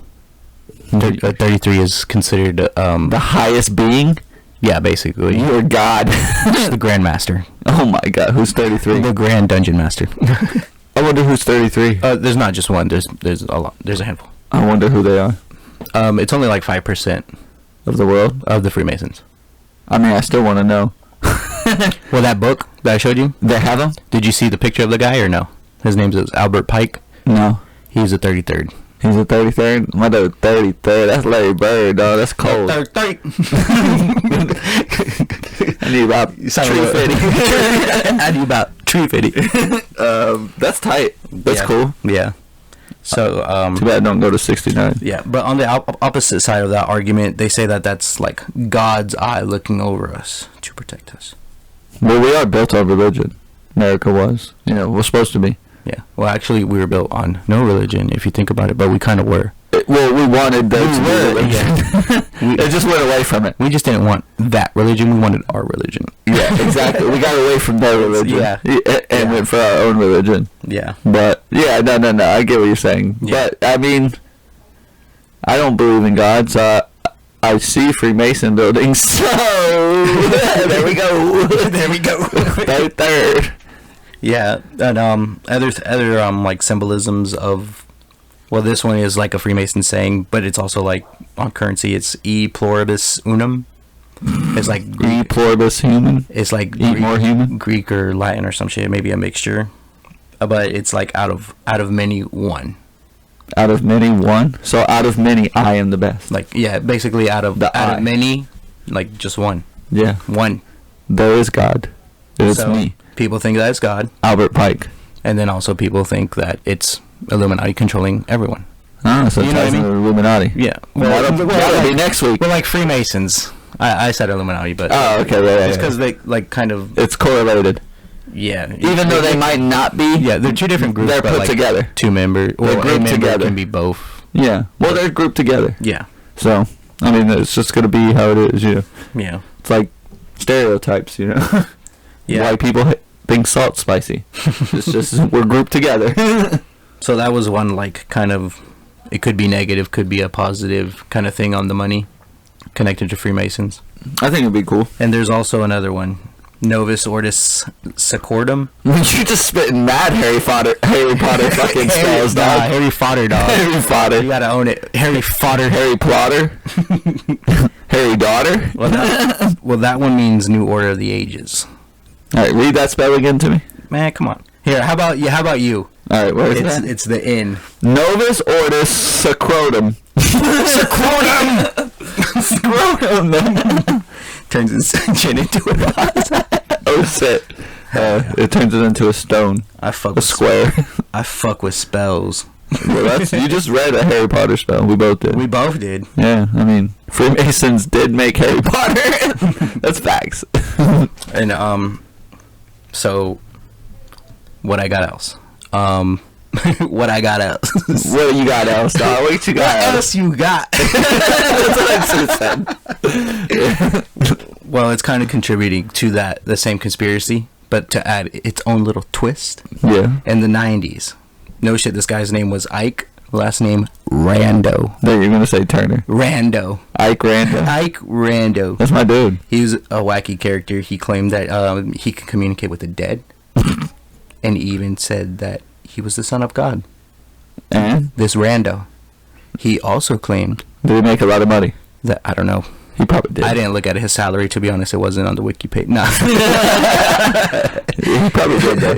33 is considered the highest being. Yeah, basically. You're God. The Grand Master. Oh my God, who's 33? The Grand Dungeon Master. I wonder who's 33. There's not just one. There's a lot. There's a handful. I wonder who they are. It's only like 5% of the world of the Freemasons. I mean, I still want to know. Well, that book that I showed you, they have him. Did you see the picture of the guy or no? His name is Albert Pike. No, he's a 33rd. He's a 33rd? My dude, 33rd. That's Larry Bird, dog. That's cold. 33. I need about 350. I need about 350. That's tight. That's cool. Yeah. So, too bad I don't go to 69. Yeah, but on the opposite side of that argument, they say that that's like God's eye looking over us to protect us. Well, we are built on religion. America was. You know, we're supposed to be. Yeah. Well, actually, we were built on no religion, if you think about it, but we kind of were. Well, we wanted that to be religion. Yeah. It just went away from it. We just didn't want that religion. We wanted our religion. Yeah, exactly. We got away from their religion. And went for our own religion. Yeah. But, yeah, no. I get what you're saying. Yeah. But, I mean, I don't believe in God, so I see Freemason buildings, so there we go. Third. Yeah, and other like symbolisms of, well, this one is like a Freemason saying, but it's also like on currency. It's e pluribus unum. It's like e pluribus human. It's like more human, Greek or Latin or some shit, maybe a mixture. But it's like out of many one. Out of many one. So out of many, I am the best. Like basically out of many, like just one. Yeah, one. There is God. It's me. People think that it's God. Albert Pike. And then also people think that it's Illuminati controlling everyone. So you know what I mean? Illuminati. Yeah. That'll be next week. Well, like Freemasons. I said Illuminati, but okay, it's because they like kind of. It's correlated. Yeah. Even though they might not be. Yeah, they're two different groups. They're put together. 2 members. They're grouped together. Can be both. Yeah. Well, they're grouped together. Yeah. So, I mean, it's just gonna be how it is, you know. Yeah. It's like stereotypes, you know. Yeah. White people think salt's spicy. It's just we're grouped together. So that was one like kind of, it could be negative, could be a positive kind of thing on the money connected to Freemasons. I think it'd be cool. And there's also another one, Novus Ordo Secundum. You're just spitting mad Harry Potter fucking spells, dog. Harry Potter, dog. Harry Potter. You gotta own it. Harry Potter. Harry Plotter. Harry Daughter. Well, that one means New Order of the Ages. All right, read that spell again to me. Man, come on. Here, how about you? All right, where is that? It's the N. Novus Ordo Secundum. Scrotum. Turns its chin into a vase. Oh shit! It turns it into a stone. I fuck a with square. I fuck with spells. Well, you just read a Harry Potter spell. We both did. We both did. Yeah, I mean, Freemasons did make Harry Potter. That's facts. And so what I got else? What I got else? What you got else, dog? What you got? What else you got? That's what I should have said. Well, it's kind of contributing to the same conspiracy, but to add its own little twist. Yeah. In the 90s. No shit, this guy's name was Ike. Last name Rando. There, you're gonna say Turner. Rando. Ike Rando. Ike Rando. That's my dude. He was a wacky character. He claimed that he could communicate with the dead. And he even said that he was the son of God. And? This Rando. He also claimed... Did he make a lot of money? That, I don't know. He probably did. I didn't look at his salary, to be honest. It wasn't on the wiki page. Nah. He probably did though.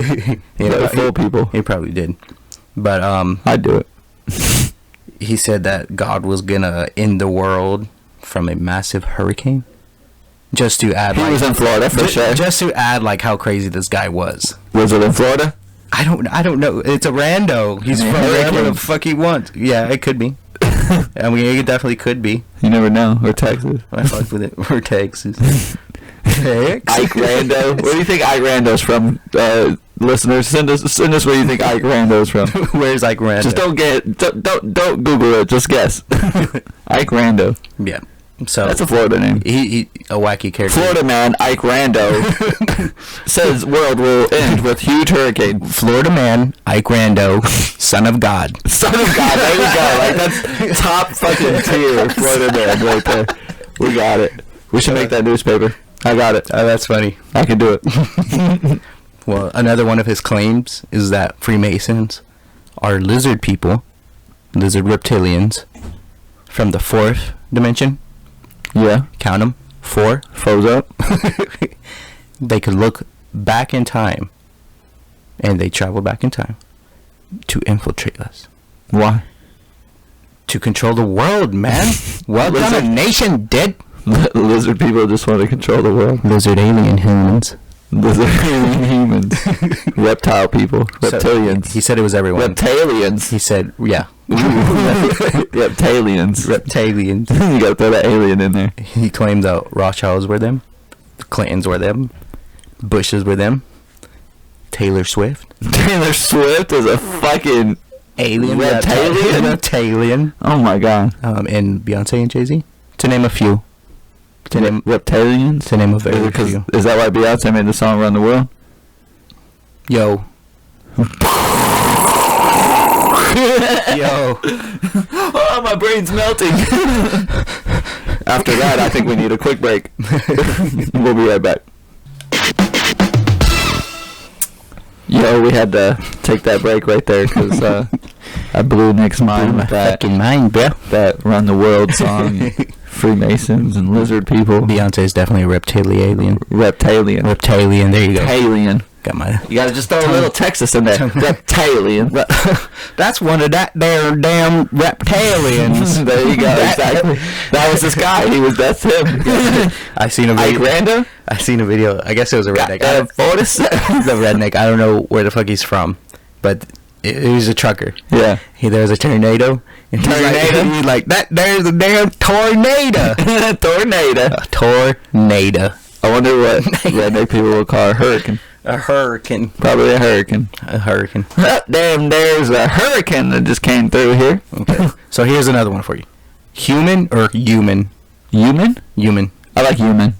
Yeah, full people. He probably did. But I'd do it. he said that God was gonna end the world from a massive hurricane. Just to add, he was in Florida for sure. Just to add, like, how crazy this guy was. Was it in Florida? I don't know. It's a rando. He's from wherever the fuck he wants. Yeah, it could be. I mean, it definitely could be. You never know. Or Texas. I fucked with it. Or Texas. Ike Rando. Where do you think Ike Rando's from? Listeners, send us where you think Ike Rando's from. Where's Ike Rando? Just don't Google it. Just guess. Ike Rando. Yeah. So that's a Florida name. He a wacky character. Florida man Ike Rando says world will end with huge hurricane. Florida man Ike Rando, son of God. Son of God. There you go. Like, that's top fucking tier Florida man right there. We got it. We should make that newspaper. I got it. Oh, that's funny. I can do it. Well, another one of his claims is that Freemasons are lizard people, lizard reptilians, from the fourth dimension. Yeah. Count them. 4. Froze up. They could look back in time, and they travel back in time to infiltrate us. Why? To control the world, man. Welcome to nation, dead. Lizard people just want to control the world. Lizard alien humans. Lizard alien humans. Reptile people. Reptilians. So he said it was everyone. Reptilians. He said, yeah. Reptilians. Reptilians. You gotta throw that alien in there. He claimed the Rothschilds were them. The Clintons were them. Bushes were them. Taylor Swift. Taylor Swift is a fucking alien. Reptilian. Oh my god. And Beyonce and Jay-Z. To name a few. To name reptilians? To name a very few. Is that why Beyonce made the song Run the World? Yo. Yo. Oh, my brain's melting. After that, I think we need a quick break. We'll be right back. Yo, we had to take that break right there because I blew Nick's mind with that. Fucking mind, bro. That Run the World song. Freemasons and lizard people. Beyonce is definitely a reptilian. Reptilian. There you go. Reptilian. Got my. You gotta just throw a little Texas in there. Reptilian. That's one of that there damn reptilians. There you go. Exactly. That was this guy. That's him. I seen a video. Ike Rando? I seen a video. I guess it was a redneck. The redneck. I don't know where the fuck he's from, but he was a trucker. Yeah. There was a tornado. And he's like, that there's a damn tornado. Tornado. I wonder what redneck people will call a hurricane. A hurricane. Probably a hurricane. A hurricane. Damn, there's a hurricane that just came through here. Okay. So here's another one for you. Human or human? Human? Human. I like human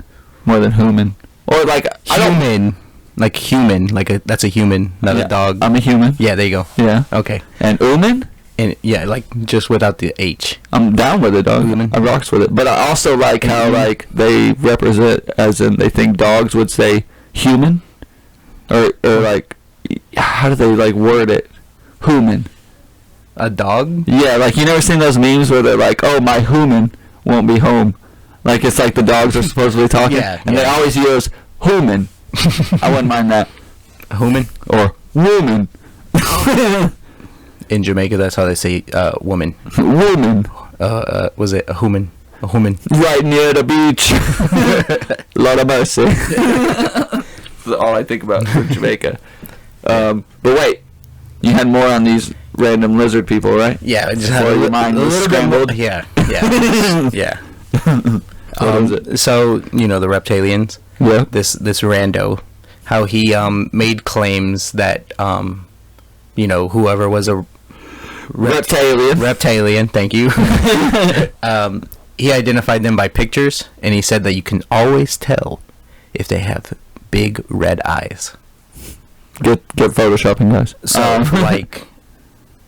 more than human. Or like human. Like human. That's a human, not a dog. I'm a human. Yeah, there you go. Yeah. Okay. And human? And yeah, like just without the H. I'm down with it, dog. I rocks with it. But I also like how like they represent, as in they think dogs would say human, or like how do they like word it? Human. A dog? Yeah, like you never seen those memes where they're like, "Oh, my human won't be home." Like it's like the dogs are supposedly talking, and they always use human. I wouldn't mind that. Human or woman. In Jamaica, that's how they say woman. Woman. Was it a human? A human. Right near the beach. Lord of mercy. That's all I think about in Jamaica. But wait, you had more on these random lizard people, right? Yeah, I just had your mind was scrambled. Yeah. Yeah. So the reptilians. Yeah. This rando, how he made claims that whoever was a reptilian, thank you. He identified them by pictures, and he said that you can always tell if they have big red eyes. Get photoshopping, guys. So like,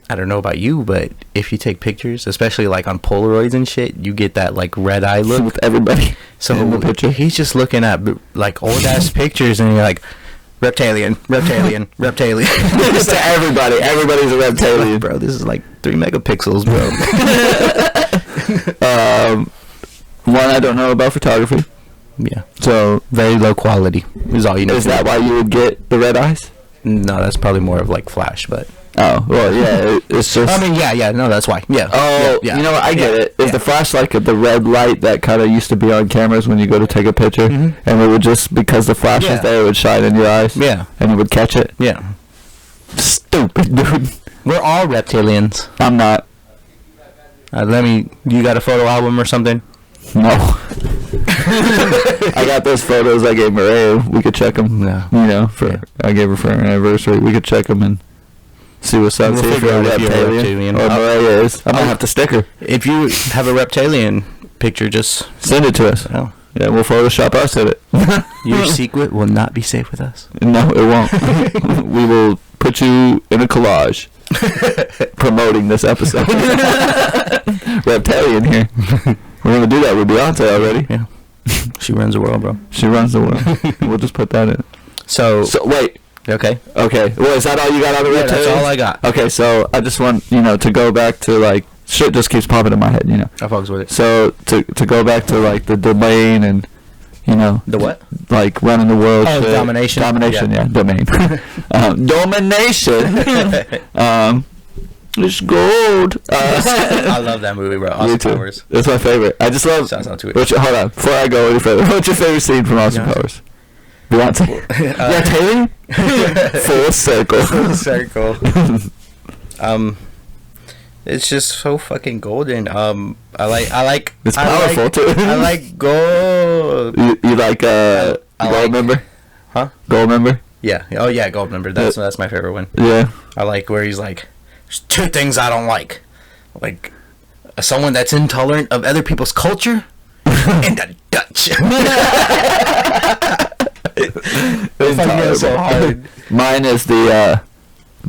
I don't know about you, but if you take pictures, especially like on Polaroids and shit, you get that like red eye look with everybody. So in the picture. He's just looking at like old ass pictures, and you're like, reptilian. To everybody, everybody's a reptilian, bro. This is like 3 megapixels, bro. one, I don't know about photography. Yeah. So very low quality is all you know. Is that why you would get the red eyes? No, that's probably more of like flash, but. Oh, well, yeah, it's just... I mean, yeah, no, that's why. Yeah. Oh, yeah. You know what, I get it. Is the flash like the red light that kind of used to be on cameras when you go to take a picture? Mm-hmm. And it would just, because the flash was there, it would shine in your eyes? Yeah. And it would catch it? Yeah. Stupid, dude. We're all reptilians. I'm not. You got a photo album or something? No. I got those photos I gave Maria. We could check them. Yeah. You know, I gave her for her anniversary. We could check them and see what's up. See if you're a reptilian. Or Maria is. I might have to stick her. If you have a reptilian picture, just send it to us. Oh. Yeah, we'll Photoshop us in it. Your secret will not be safe with us. No, it won't. We will put you in a collage promoting this episode. Reptilian here. We're going to do that with Beyonce already. Yeah. She runs the world, bro. She runs the world. We'll just put that in. So wait. Okay. Well, is that all you got on the reptilians? That's all I got. Okay, so I just want, to go back to, like, shit just keeps popping in my head, I focus with it. So, to go back to, like, the domain and, The what? Like, running the world. Oh, domination. Domination, yeah, domain. Domination. It's gold. I love that movie, bro. Austin Powers. That's my favorite. I just love... Sounds not too weird. Hold on. Before I go any further, what's your favorite scene from Austin Powers? Beyonce. Taylor? Full circle. Full circle. It's just so fucking golden. I like. It's powerful too. I like gold. You like Goldmember? Huh? Goldmember? Yeah. Oh yeah, Goldmember. That's my favorite one. Yeah. I like where he's like, there's two things I don't like someone that's intolerant of other people's culture and the Dutch. It's so hard. Mine is the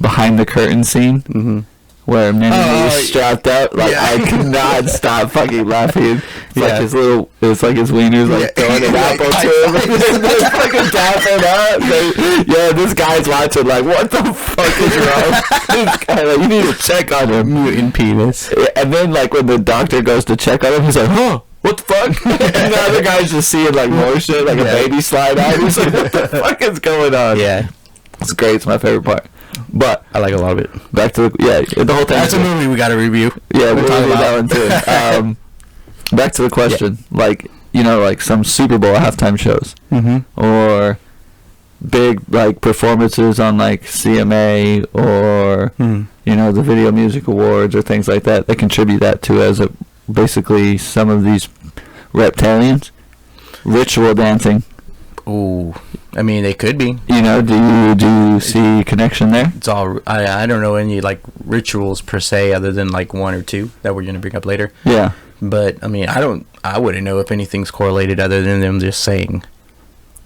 behind the curtain scene where Minnie is strapped up. Like I could not stop fucking laughing. It's like his wiener's like throwing an apple to him. They're fucking tapping up. This guy's watching like, what the fuck is wrong? This guy, like, you need to check on him. Mutant penis. And then like when the doctor goes to check on him, he's like, huh? What the fuck? And the other guy's just seeing like more shit, like a baby slide out. He's like, what the fuck is going on? Yeah. It's great. It's my favorite part. But I like a lot of it. Back to the whole thing. That's a movie we got to review. Yeah, we'll talk about that one too. Back to the question. Like, like some Super Bowl halftime shows. Or big like performances on like CMA or the Video Music Awards or things like that. They contribute that to as basically some of these reptilians. Ritual dancing. Ooh, I mean, they could be. Do you see connection there? It's all. I don't know any like rituals per se, other than like one or two that we're gonna bring up later. Yeah. But I mean, I wouldn't know if anything's correlated other than them just saying,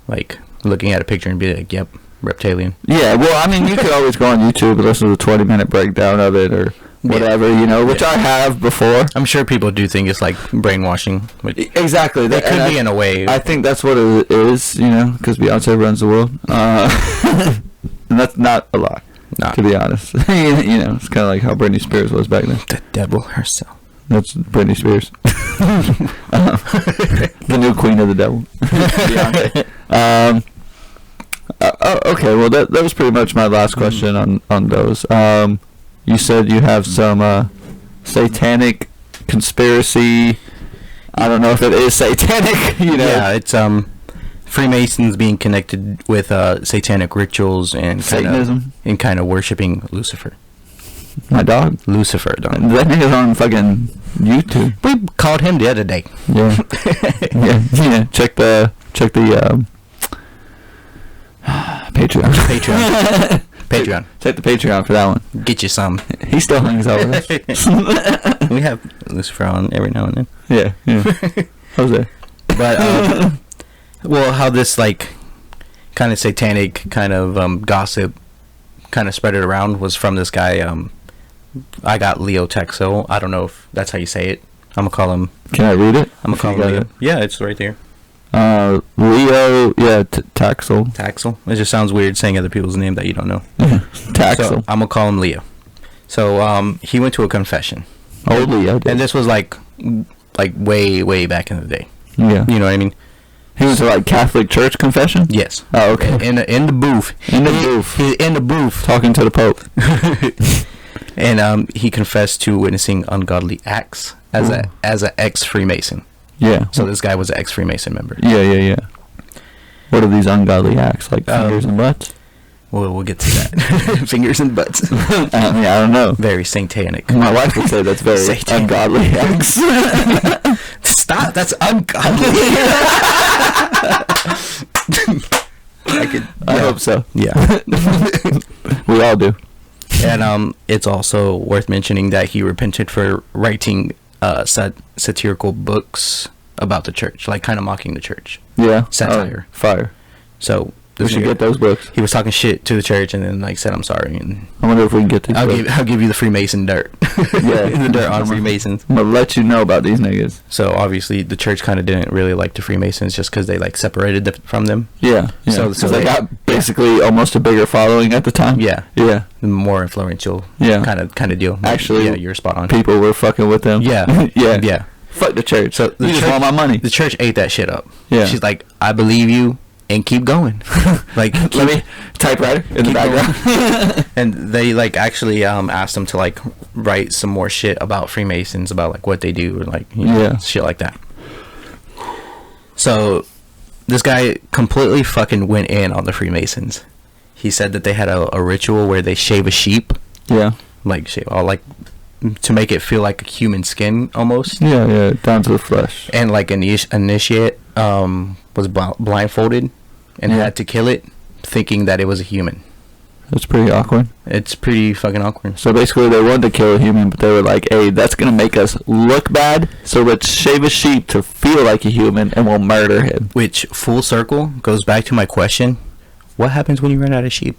like, looking at a picture and be like, "Yep, reptilian." Yeah. Well, I mean, you could always go on YouTube and listen to the 20-minute breakdown of it or whatever, which I have before. I'm sure people do think it's like brainwashing. Exactly. That could be in a way. I think that's what it is, because Beyonce runs the world. And that's not a lie, to be honest. It's kind of like how Britney Spears was back then. The devil herself. That's Britney Spears. The new queen of the devil. Beyonce. Okay, well, that was pretty much my last question on those. You said you have some satanic conspiracy. I don't know if it is satanic, Yeah, it's Freemasons being connected with satanic rituals and Satanism and kind of worshiping Lucifer. My dog, Lucifer. That nigga's on fucking YouTube. We called him the other day. Yeah, yeah. Check the Patreon. Patreon. Check the Patreon for that one. Get you some. He still hangs out with us. We have Lucifer on every now and then. Yeah. How's that? But well, how this like kind of satanic kind of gossip kind of spread it around was from this guy. I got Leo Texel. I don't know if that's how you say it. I'm gonna call him. Can I read it? I'm gonna call him Leo. Yeah, it's right there. Leo, Taxel. Taxel. It just sounds weird saying other people's name that you don't know. Taxel. So I'm gonna call him Leo. So he went to a confession. Oh, Leo did. And this was like like way back in the day. Yeah. You know what I mean? He went to like Catholic church confession? Yes. Oh, okay. In the booth. In the booth. Talking to the Pope. And he confessed to witnessing ungodly acts as a ex-Freemason. Yeah. So this guy was an ex-Freemason member. Yeah. What are these ungodly acts? Like fingers and butts? Well, we'll get to that. Fingers and butts. I don't know. Very satanic. My wife would say that's very satanic. Ungodly acts. Stop. That's ungodly. I hope so. Yeah. We all do. And it's also worth mentioning that he repented for writing satirical books about the church, like kind of mocking the church. Yeah. Satire. Fire. So we should get those books. He was talking shit to the church and then like said I'm sorry, and I wonder if we can get these books. I'll give you the Freemason dirt. Yeah. The dirt on Freemasons. I'm gonna let you know about these niggas. So obviously the church kind of didn't really like the Freemasons just because they like separated from them. Yeah. So they got basically almost a bigger following at the time. Yeah. More influential. Yeah. Kind of deal. Actually, yeah, you're spot on. People were fucking with them. Yeah. Yeah. Fuck the church. So you just want my money. The church ate that shit up. Yeah. She's like, I believe you. And keep going. Like, let me typewriter in the background. And they like actually asked him to like write some more shit about Freemasons, about like what they do, or like shit like that. So this guy completely fucking went in on the Freemasons. He said that they had a ritual where they shave a sheep. Yeah. Like shave, or like to make it feel like a human skin almost. Yeah, down to the flesh. And like an initiate was blindfolded. And had to kill it, thinking that it was a human. That's pretty awkward. It's pretty fucking awkward. So basically, they wanted to kill a human, but they were like, "Hey, that's gonna make us look bad. So let's shave a sheep to feel like a human, and we'll murder him." Which full circle goes back to my question: what happens when you run out of sheep?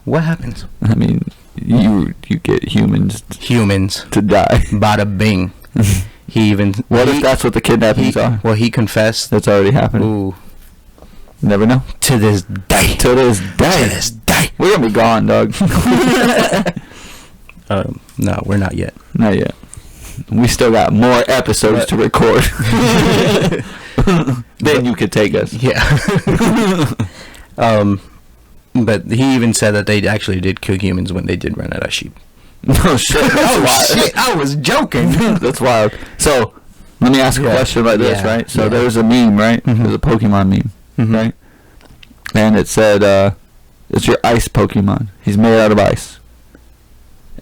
What happens? I mean, you get humans to die. Bada bing. What if that's what the kidnappings are? Well, he confessed. That's already happened. Ooh. Never know. To this day. We're gonna be gone, dog. No, we're not yet. Not yet. We still got more episodes to record. Then you could take us. Yeah. But he even said that they actually did kill humans when they did run out of sheep. No shit. Shit! I was joking. That's wild. So, let me ask a question like this, right? So there's a meme, right? Mm-hmm. There's a Pokemon meme. Mm-hmm. Right? And it said, it's your ice Pokemon. He's made out of ice.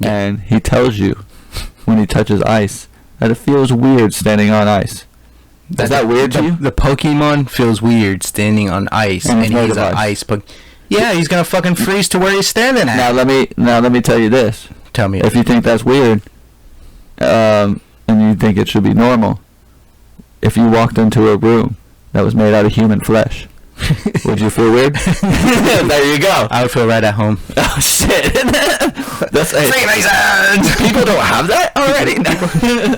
Yeah. And he tells you, when he touches ice, that it feels weird standing on ice. Is that weird to you? The Pokemon feels weird standing on ice, and he's an ice Pokemon. Yeah, he's gonna fucking freeze to where he's standing at. Now let me tell you this. Tell me. If you think that's weird, and you think it should be normal, if you walked into a room that was made out of human flesh, would you feel weird? There you go. I would feel right at home. Oh shit! That's Freemasons. People don't have that already. No.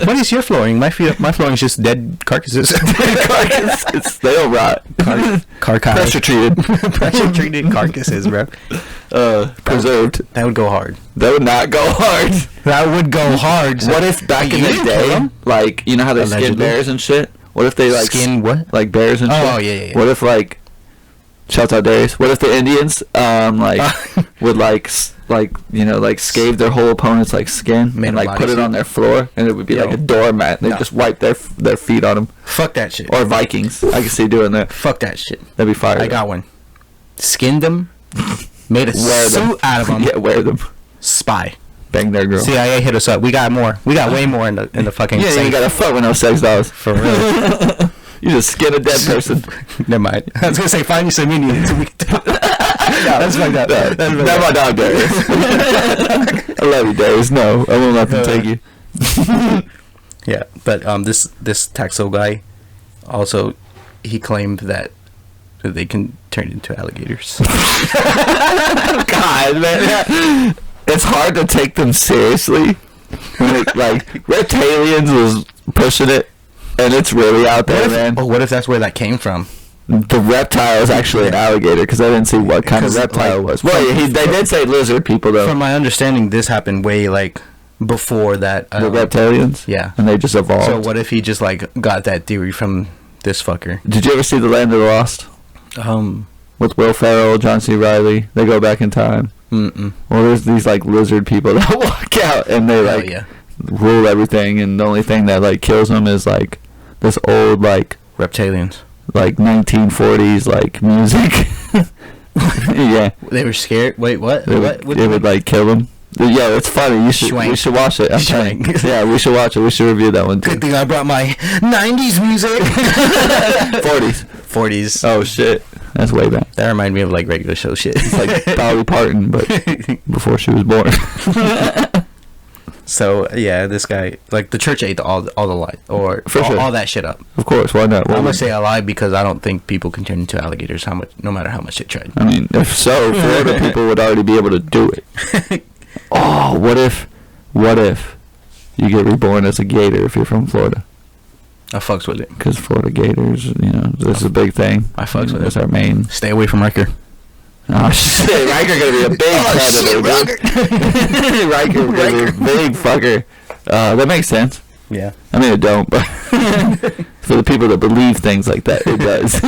What is your flooring? My flooring is just dead carcasses. They don't rot. Pressure treated. Pressure treated carcasses, bro. Preserved. That would go hard. That would not go hard. That would go hard. What if back in the day, like, you know how they skin bears and shit? What if they like skin what? Like bears and shit? Oh yeah. What if like, shouts out Darius. What if the Indians would like scathe their whole opponent's like skin and like put it on their floor, and it would be like a doormat. They just wipe their feet on them. Fuck that shit. Or Vikings. I can see doing that. Fuck that shit. That'd be fire. I got one. Skinned them. Made a suit out of them. Yeah, wear them. Spy. Bang their girl. CIA hit us up. We got more. We got way more in the fucking. Yeah, you gotta fuck with no sex dolls. For real. You just skin a dead person. Never mind. I was gonna say find you some Indians. That's like that. That's my dog, Darius. I love you, Darius. No, I won't let them take you. Yeah, but this Taxo guy, also, he claimed that they can turn into alligators. God, man, it's hard to take them seriously. When it, like, Reptalians was pushing it, and it's really out there, man. Oh, what if that's where that came from? The reptile is actually an alligator, because I didn't see what kind of reptile it was. Well, they did say lizard people, though. From my understanding, this happened way, like, before that. The reptilians? Yeah. And they just evolved. So what if he just like got that theory from this fucker? Did you ever see The Land of the Lost? With Will Ferrell, John C. Reilly. They go back in time. Mm-mm. Well, there's these like lizard people that walk out and they like rule everything, and the only thing that like kills them is like this old like reptilians, like 1940s like music. Yeah. They were scared. Wait, what? It would like kill them. Yeah, it's funny. We should watch it. Yeah, we should watch it. We should review that one too. Good thing I brought my 90s music. 40s. Oh shit, that's way back. That reminded me of like regular show shit. It's like Dolly Parton, but before she was born. So yeah, this guy, like, the church ate all the light, or all that shit up. Of course, why not? I'm gonna say I lied because I don't think people can turn into alligators no matter how much they tried. I mean, if so, Florida people would already be able to do it. Oh, what if you get reborn as a gator if you're from Florida? I fucks with it. Because Florida gators, this is a big thing. I fucks with it. That's our main. Stay away from Riker. Oh shit, Riker gonna be a big predator, dude. Riker gonna be a big fucker. That makes sense. Yeah. I mean, it don't, but for the people that believe things like that, it does.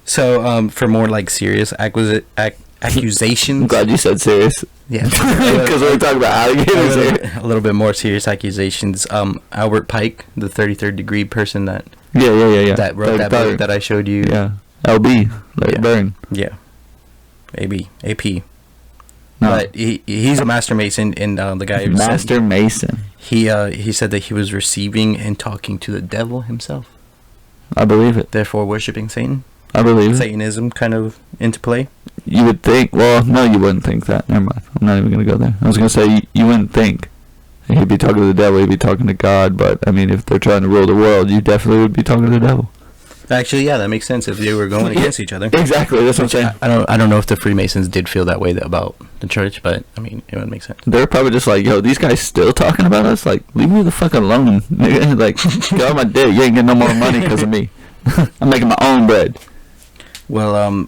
So, for more like serious accusations. I'm glad you said serious. Yeah. Because we're talking about alligators here. A little bit more serious accusations. Albert Pike, the 33rd degree person that. Yeah. That wrote that book that I showed you. Yeah. LB, Larry Byrne. Yeah. AP. No. But he's a master mason, and the guy who Master Mason. He said that he was receiving and talking to the devil himself. I believe it. Therefore, worshiping Satan. I believe it. Satanism kind of into play. You would think. Well, no, you wouldn't think that. Never mind. I'm not even gonna go there. I was gonna say you wouldn't think he'd be talking to the devil. He'd be talking to God. But I mean, if they're trying to rule the world, you definitely would be talking to the devil. Actually, yeah, that makes sense if they were going against each other. Exactly, that's what I'm saying. I don't know if the Freemasons did feel that way about the church, but I mean, it would make sense. They're probably just like, yo, these guys still talking about us? Like, leave me the fuck alone. Like, get on my dick. You ain't getting no more money because of me. I'm making my own bread. Well,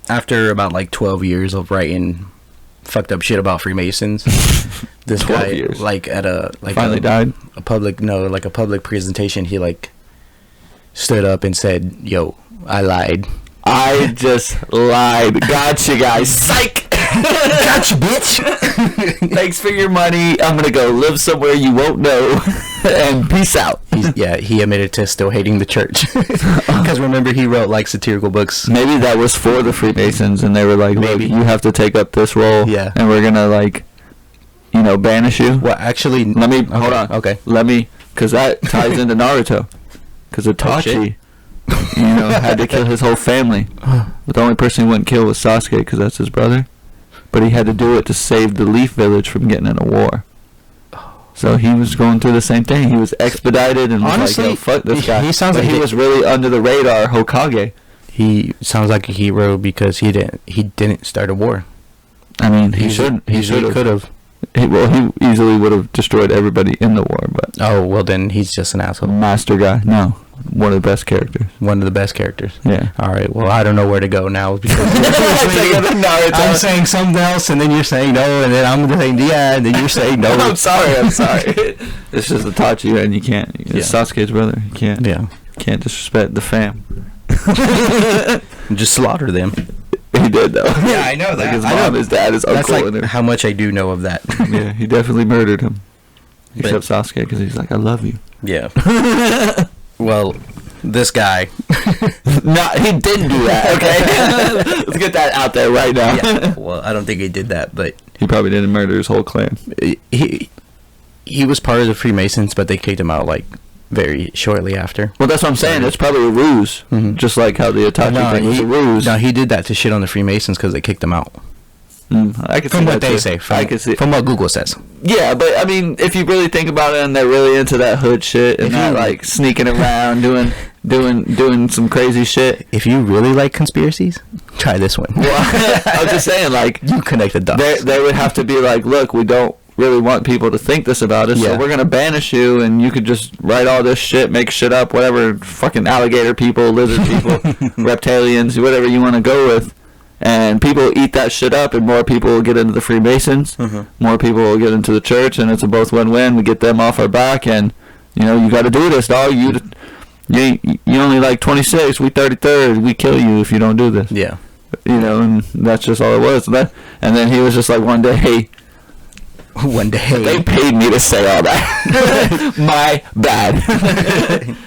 after about like 12 years of writing fucked up shit about Freemasons, this guy years. like at a finally died. A public presentation, he like stood up and said, "Yo, I lied. I just lied. Gotcha, guys. Psych. Gotcha, bitch. Thanks for your money. I'm gonna go live somewhere you won't know, and peace out." He admitted to still hating the church because remember he wrote like satirical books. Maybe that was for the Freemasons, and they were like, "Look, you have to take up this role, and we're gonna like, banish you." Well, actually, hold on. Okay, because that ties into Naruto. Because Itachi, had to kill his whole family. But the only person he wouldn't kill was Sasuke, because that's his brother. But he had to do it to save the Leaf Village from getting in a war. So he was going through the same thing. He was expedited and honestly, was like, yo, fuck this guy. He sounds like he was really under the radar Hokage. He sounds like a hero because he didn't start a war. I mean, he should could have. He easily would have destroyed everybody in the war, but... Oh, well then, he's just an asshole. Master guy. No. One of the best characters. One of the best characters. Yeah. Alright, well, I don't know where to go now, because... I'm saying something else, and then you're saying no, and then I'm saying yeah, and then you're saying no. I'm sorry. It's just Itachi, and you can't... It's Sasuke's brother. You can't... Yeah. Can't disrespect the fam. Just slaughter them. He did, though. Yeah, I know that. Like his mom, his dad, his uncle. That's like how much I do know of that. Yeah, he definitely murdered him. Except Sasuke, because he's like, I love you. Yeah. Well, this guy... No, he didn't do that, okay? Let's get that out there right now. Yeah, well, I don't think he did that, but... He probably didn't murder his whole clan. He was part of the Freemasons, but they kicked him out, like, very shortly after. Well, that's what I'm saying. It's probably a ruse. Mm-hmm. Just like how the Itachi thing was a ruse. No, he did that to shit on the Freemasons because they kicked him out. I can see from what they say. From what Google says. Yeah, but I mean, if you really think about it, and they're really into that hood shit, and not like sneaking around doing some crazy shit. If you really like conspiracies, try this one. Well, I was just saying, like, you connect the dots. They would have to be like, look, we don't really want people to think this about us, so we're gonna banish you, and you could just write all this shit, make shit up, whatever, fucking alligator people, lizard people, reptilians, whatever you want to go with. And people eat that shit up, and more people will get into the Freemasons. More people will get into the church, and it's a both win-win. We get them off our back, and you know, you got to do this, dog. You only like 26. We 33rd. We kill you if you don't do this. Yeah. You know, and that's just all it was. And then he was just like, one day, hey. They paid me to say all that. My bad.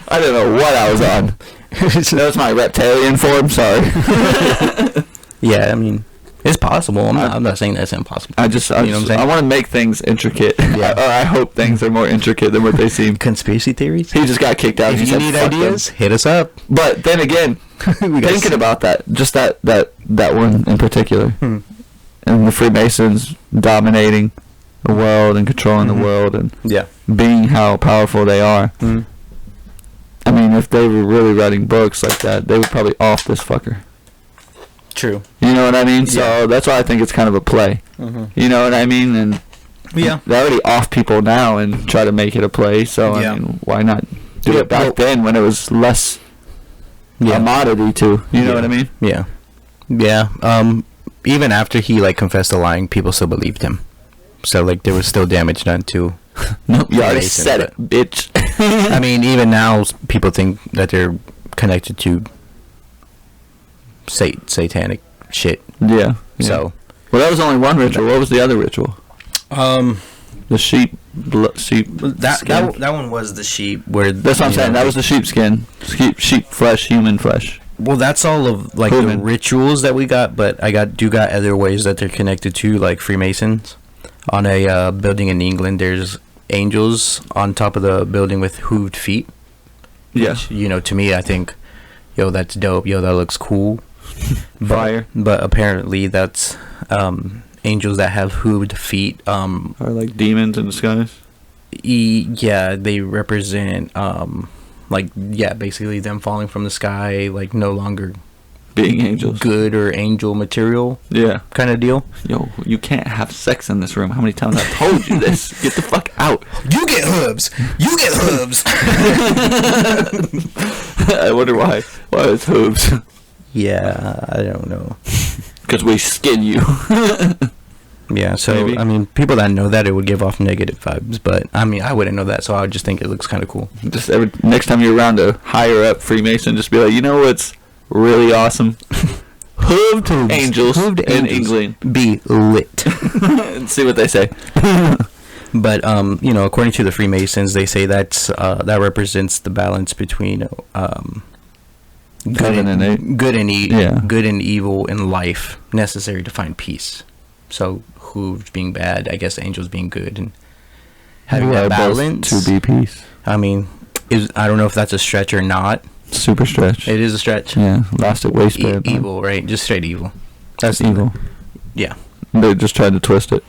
I don't know what I was on. That was my reptilian form. Sorry. Yeah, I mean, it's possible. I'm not saying that's impossible. I know what I'm saying? I want to make things intricate. Yeah. I hope things are more intricate than what they seem. Conspiracy theories? He just got kicked out. If you need ideas, hit us up. But then again, thinking about that, just that one in particular, and the Freemasons dominating the world and controlling the world and being how powerful they are. I mean, if they were really writing books like that, they would probably off this fucker. True. You know what I mean? So that's why I think it's kind of a play. You know what I mean? And they already off people now and try to make it a play. So I mean, why not do it back then when it was less commodity to? You know what I mean? Yeah. Yeah. Even after he like confessed to lying, people still believed him. So like there was still damage done to. Nope. You already said it, bitch. I mean, even now people think that they're connected to satanic shit. Yeah. So, well, that was only one ritual. What was the other ritual? The sheep. That one was the sheep. Where that's what I'm saying. That was the sheepskin, sheep flesh, human flesh. Well, that's all of like the rituals that we got. But I got other ways that they're connected to, like Freemasons. On a building in England, there's angels on top of the building with hooved feet. Yeah. Which, you know, to me, I think, yo, that's dope. Yo, that looks cool. Fire. But apparently that's angels that have hooved feet. Are like demons in disguise? Yeah, they represent basically them falling from the sky, like no longer being angels. Good or angel material. Yeah. Kind of deal. Yo, you can't have sex in this room. How many times I've told you this? Get the fuck out. You get hooves. You get hooves. I wonder why. Why it's hooves? Yeah, I don't know. Because we skin you. Yeah, so, maybe. I mean, people that know that, it would give off negative vibes. But, I mean, I wouldn't know that, so I would just think it looks kind of cool. Just next time you're around a higher-up Freemason, just be like, you know what's really awesome? Hooved angels in England. Be lit. And see what they say. But, you know, according to the Freemasons, they say that's that represents the balance between good and evil in life, necessary to find peace. So, hooved being bad, I guess angels being good, and having that balance to be peace. I mean, I don't know if that's a stretch or not. Super stretch. It is a stretch. Yeah, elastic waistband. Evil, right? Just straight evil. That's evil. Yeah. They just tried to twist it.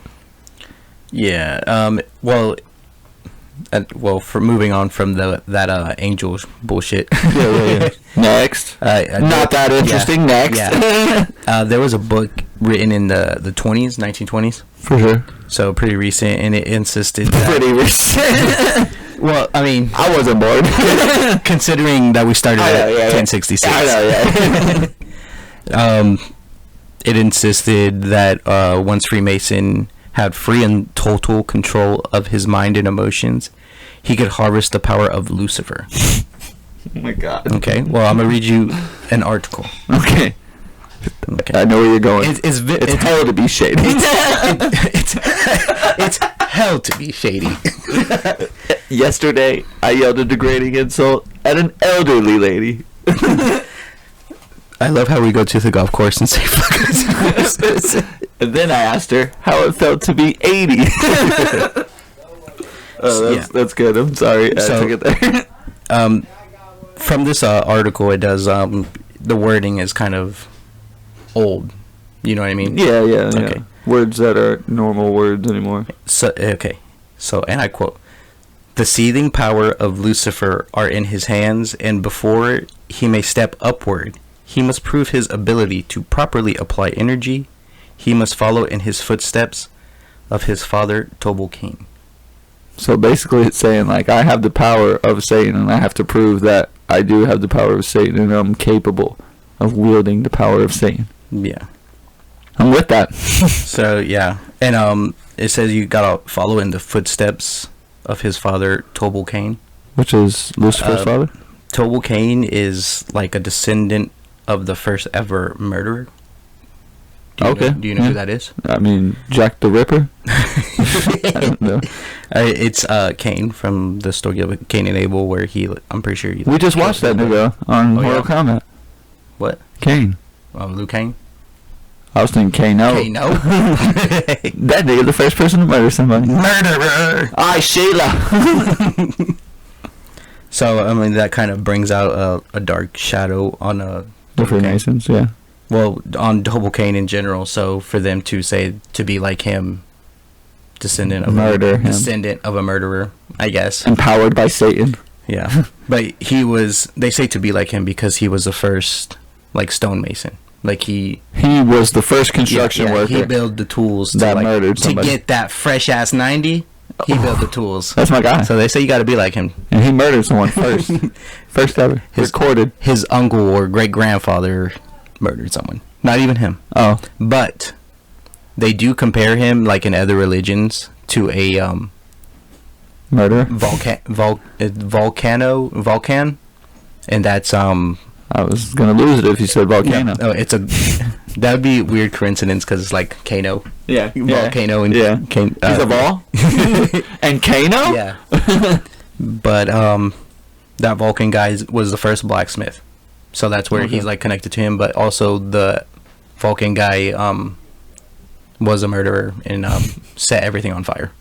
Yeah. Well, for moving on from that angel bullshit. Yeah. Next. Not that interesting. Yeah. Next. Yeah. There was a book written in the 1920s. For sure. So pretty recent, and it insisted. Pretty recent. Well, I mean, I wasn't born. Considering that we started at 1066. I know, it insisted that once Freemason had free and total control of his mind and emotions, he could harvest the power of Lucifer. Oh my God. Okay, well, I'm going to read you an article. Okay. I know where you're going. It's hell to be shady. It's hell to be shady. Yesterday, I yelled a degrading insult at an elderly lady. I love how we go to the golf course and say fuckers. And then I asked her how it felt to be 80. That's good. I'm sorry. I took it there. From this article, it does, the wording is kind of old. You know what I mean? Yeah. Okay. Words that are normal words anymore. So, and I quote, "The seething power of Lucifer are in his hands, and before he may step upward, he must prove his ability to properly apply energy. He must follow in his footsteps of his father, Tubal Cain." So basically it's saying, like, I have the power of Satan, and I have to prove that I do have the power of Satan, and I'm capable of wielding the power of Satan. Yeah. I'm with that. So yeah, and it says you gotta follow in the footsteps of his father Tubal Cain. Which is Lucifer's father? Tubal Cain is like a descendant of the first ever murderer. Do you know who that is? I mean, Jack the Ripper? I don't know. It's Cain from the story of Cain and Abel, where I'm pretty sure we just watched that nigga on Mortal Kombat. What? Cain. Luke Cain? I was thinking Kano. That nigga, the first person to murder somebody. Murderer! Sheila! So, I mean, that kind of brings out a dark shadow on the Freemasons, yeah. Well, on Tubal Cain in general. So, for them to say to be like him, descendant of a murderer, I guess. Empowered by Satan. Yeah. But they say to be like him because he was the first, like, stonemason. Like, he was the first construction worker. He built the tools that murdered somebody. To get that fresh-ass 90. He built the tools. That's my guy. So they say you got to be like him. And he murdered someone first. First ever. Recorded. His uncle or great-grandfather murdered someone. Not even him. Oh. But they do compare him, like in other religions, to a murderer? Volcan. And that's I was going to lose it if you said volcano. Yeah. Oh, that would be a weird coincidence because it's like Kano. Yeah. Volcano and he's a Vol? And Kano? Yeah. But that Vulcan guy was the first blacksmith. So that's where he's like connected to him, but also the Vulcan guy was a murderer and set everything on fire.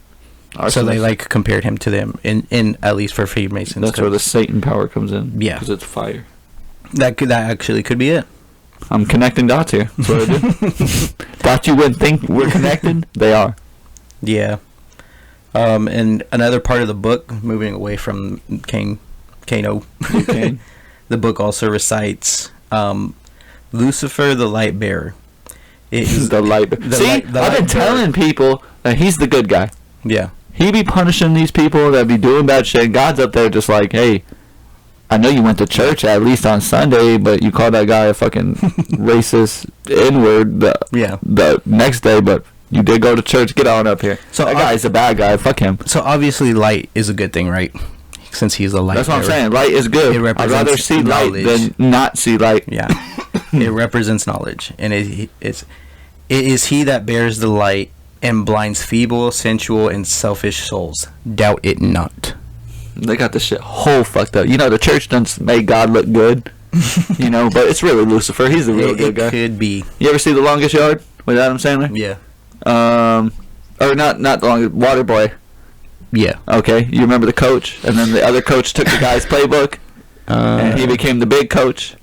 So they like compared him to them in at least for Freemasons. That's where the Satan power comes in. Yeah. Because it's fire. That actually could be it. I'm connecting dots here. That's what I do. Thought you wouldn't think we're connected? They are. Yeah. And another part of the book, moving away from Kano, the book also recites Lucifer, the light bearer. I've been telling people that he's the good guy. Yeah. He be punishing these people that be doing bad shit. God's up there just like, hey, I know you went to church at least on Sunday, but you called that guy a fucking racist N-word the next day, but you did go to church. Get on up here. So that guy's a bad guy. Fuck him. So obviously light is a good thing, right? Since he's a light That's what I'm saying. Light is good. I'd rather see knowledge. Light than not see light. Yeah. It represents knowledge. And it is he that bears the light and blinds feeble, sensual, and selfish souls. Doubt it not. They got this shit whole fucked up. You know, the church done made God look good. You know, but it's really Lucifer. He's the real good guy. It could be. You ever see The Longest Yard with Adam Sandler? Yeah. Or not The Longest, Waterboy. Yeah. Okay, you remember the coach, and then the other coach took the guy's playbook, and he became the big coach,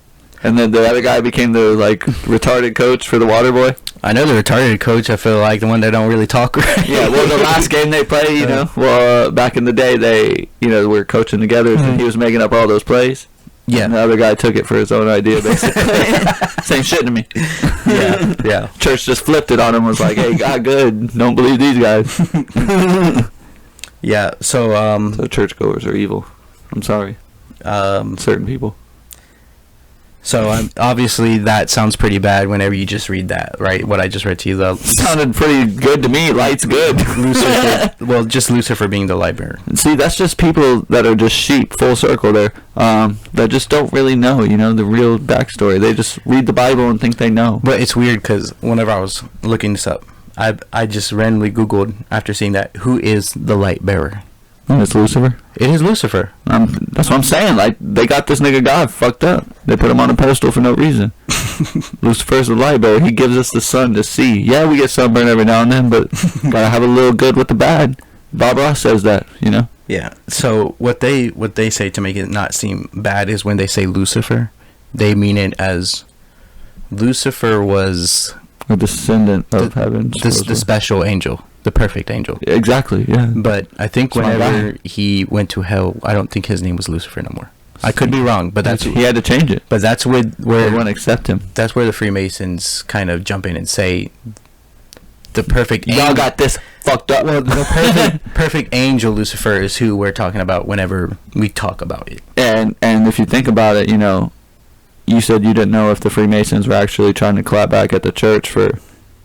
and then the other guy became the like retarded coach for the Waterboy. I know the retarded coach. I feel like the one that don't really talk right. Yeah, well, the last game they played, you know, back in the day, they, were coaching together, and he was making up all those plays. Yeah. And the other guy took it for his own idea, basically. Same shit to me. Yeah. Church just flipped it on him, was like, hey, God good, don't believe these guys. Yeah, so churchgoers are evil. I'm sorry. Certain people. So obviously that sounds pretty bad whenever you just read that, right? What I just read to you, though. Sounded pretty good to me. Light's good. Lucifer, just Lucifer being the light bearer. See, that's just people that are just sheep, full circle there, that just don't really know, the real backstory. They just read the Bible and think they know. But it's weird because whenever I was looking this up, I just randomly Googled after seeing that, who is the light bearer? And it's Lucifer? It is Lucifer. That's what I'm saying. Like, they got this nigga God fucked up. They put him on a pedestal for no reason. Lucifer's the light bearer. He gives us the sun to see. Yeah, we get sunburn every now and then, but gotta have a little good with the bad. Bob Ross says that, Yeah. So what they say to make it not seem bad is when they say Lucifer, they mean it as Lucifer was a descendant of heaven. The special angel. The perfect angel. Exactly, yeah. But I think whenever he went to hell, I don't think his name was Lucifer no more. I could be wrong, but he had to change it. But that's where they wouldn't accept him. That's where the Freemasons kind of jump in and say the perfect angel. Y'all got this fucked up. Well, the perfect angel Lucifer is who we're talking about whenever we talk about it. And if you think about it, you said you didn't know if the Freemasons were actually trying to clap back at the church for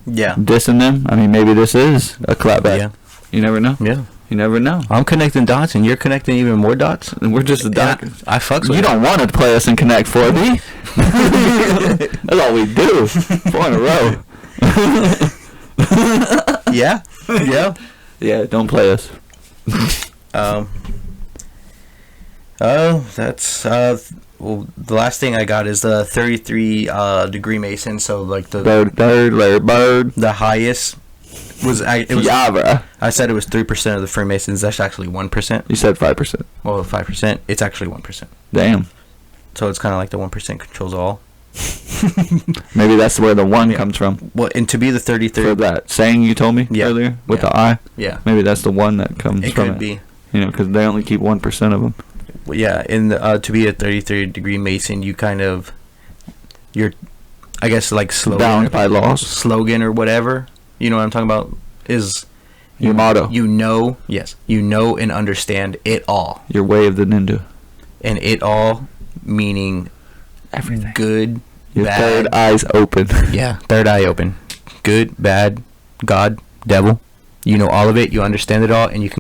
dissing them. I mean, maybe this is a clapback. Yeah. You never know. Yeah. You never know. I'm connecting dots, and you're connecting even more dots. And we're just a dot. Yeah, I fucks with You don't want to play us in Connect 4B. That's all we do. 4 in a row. Yeah. Yeah. Yeah, don't play us. That's well, the last thing I got is the 33 degree Mason. So like the Bird. the highest was I said it was 3% of the Freemasons. That's actually 1%. You said 5%. Well, 5%. It's actually 1%. Damn. So it's kind of like the 1% controls all. Maybe that's where the 1 comes from. Well, and to be the 33 For that saying you told me earlier with the I. Yeah. Maybe that's the 1 that comes It from could it. be. You know, because they only keep 1% of them. Well, yeah, in the, to be a 33 degree Mason, you kind of, you're, I guess, like Bound by laws. slogan or whatever. You know what I'm talking about? Is Your motto. You know, yes, you know and understand it all. Your way of the ninja. And it all meaning Everything. Good, Your bad. third eye's open. Yeah, third eye open. Good, bad, God, devil. You know all of it. You understand it all, and you can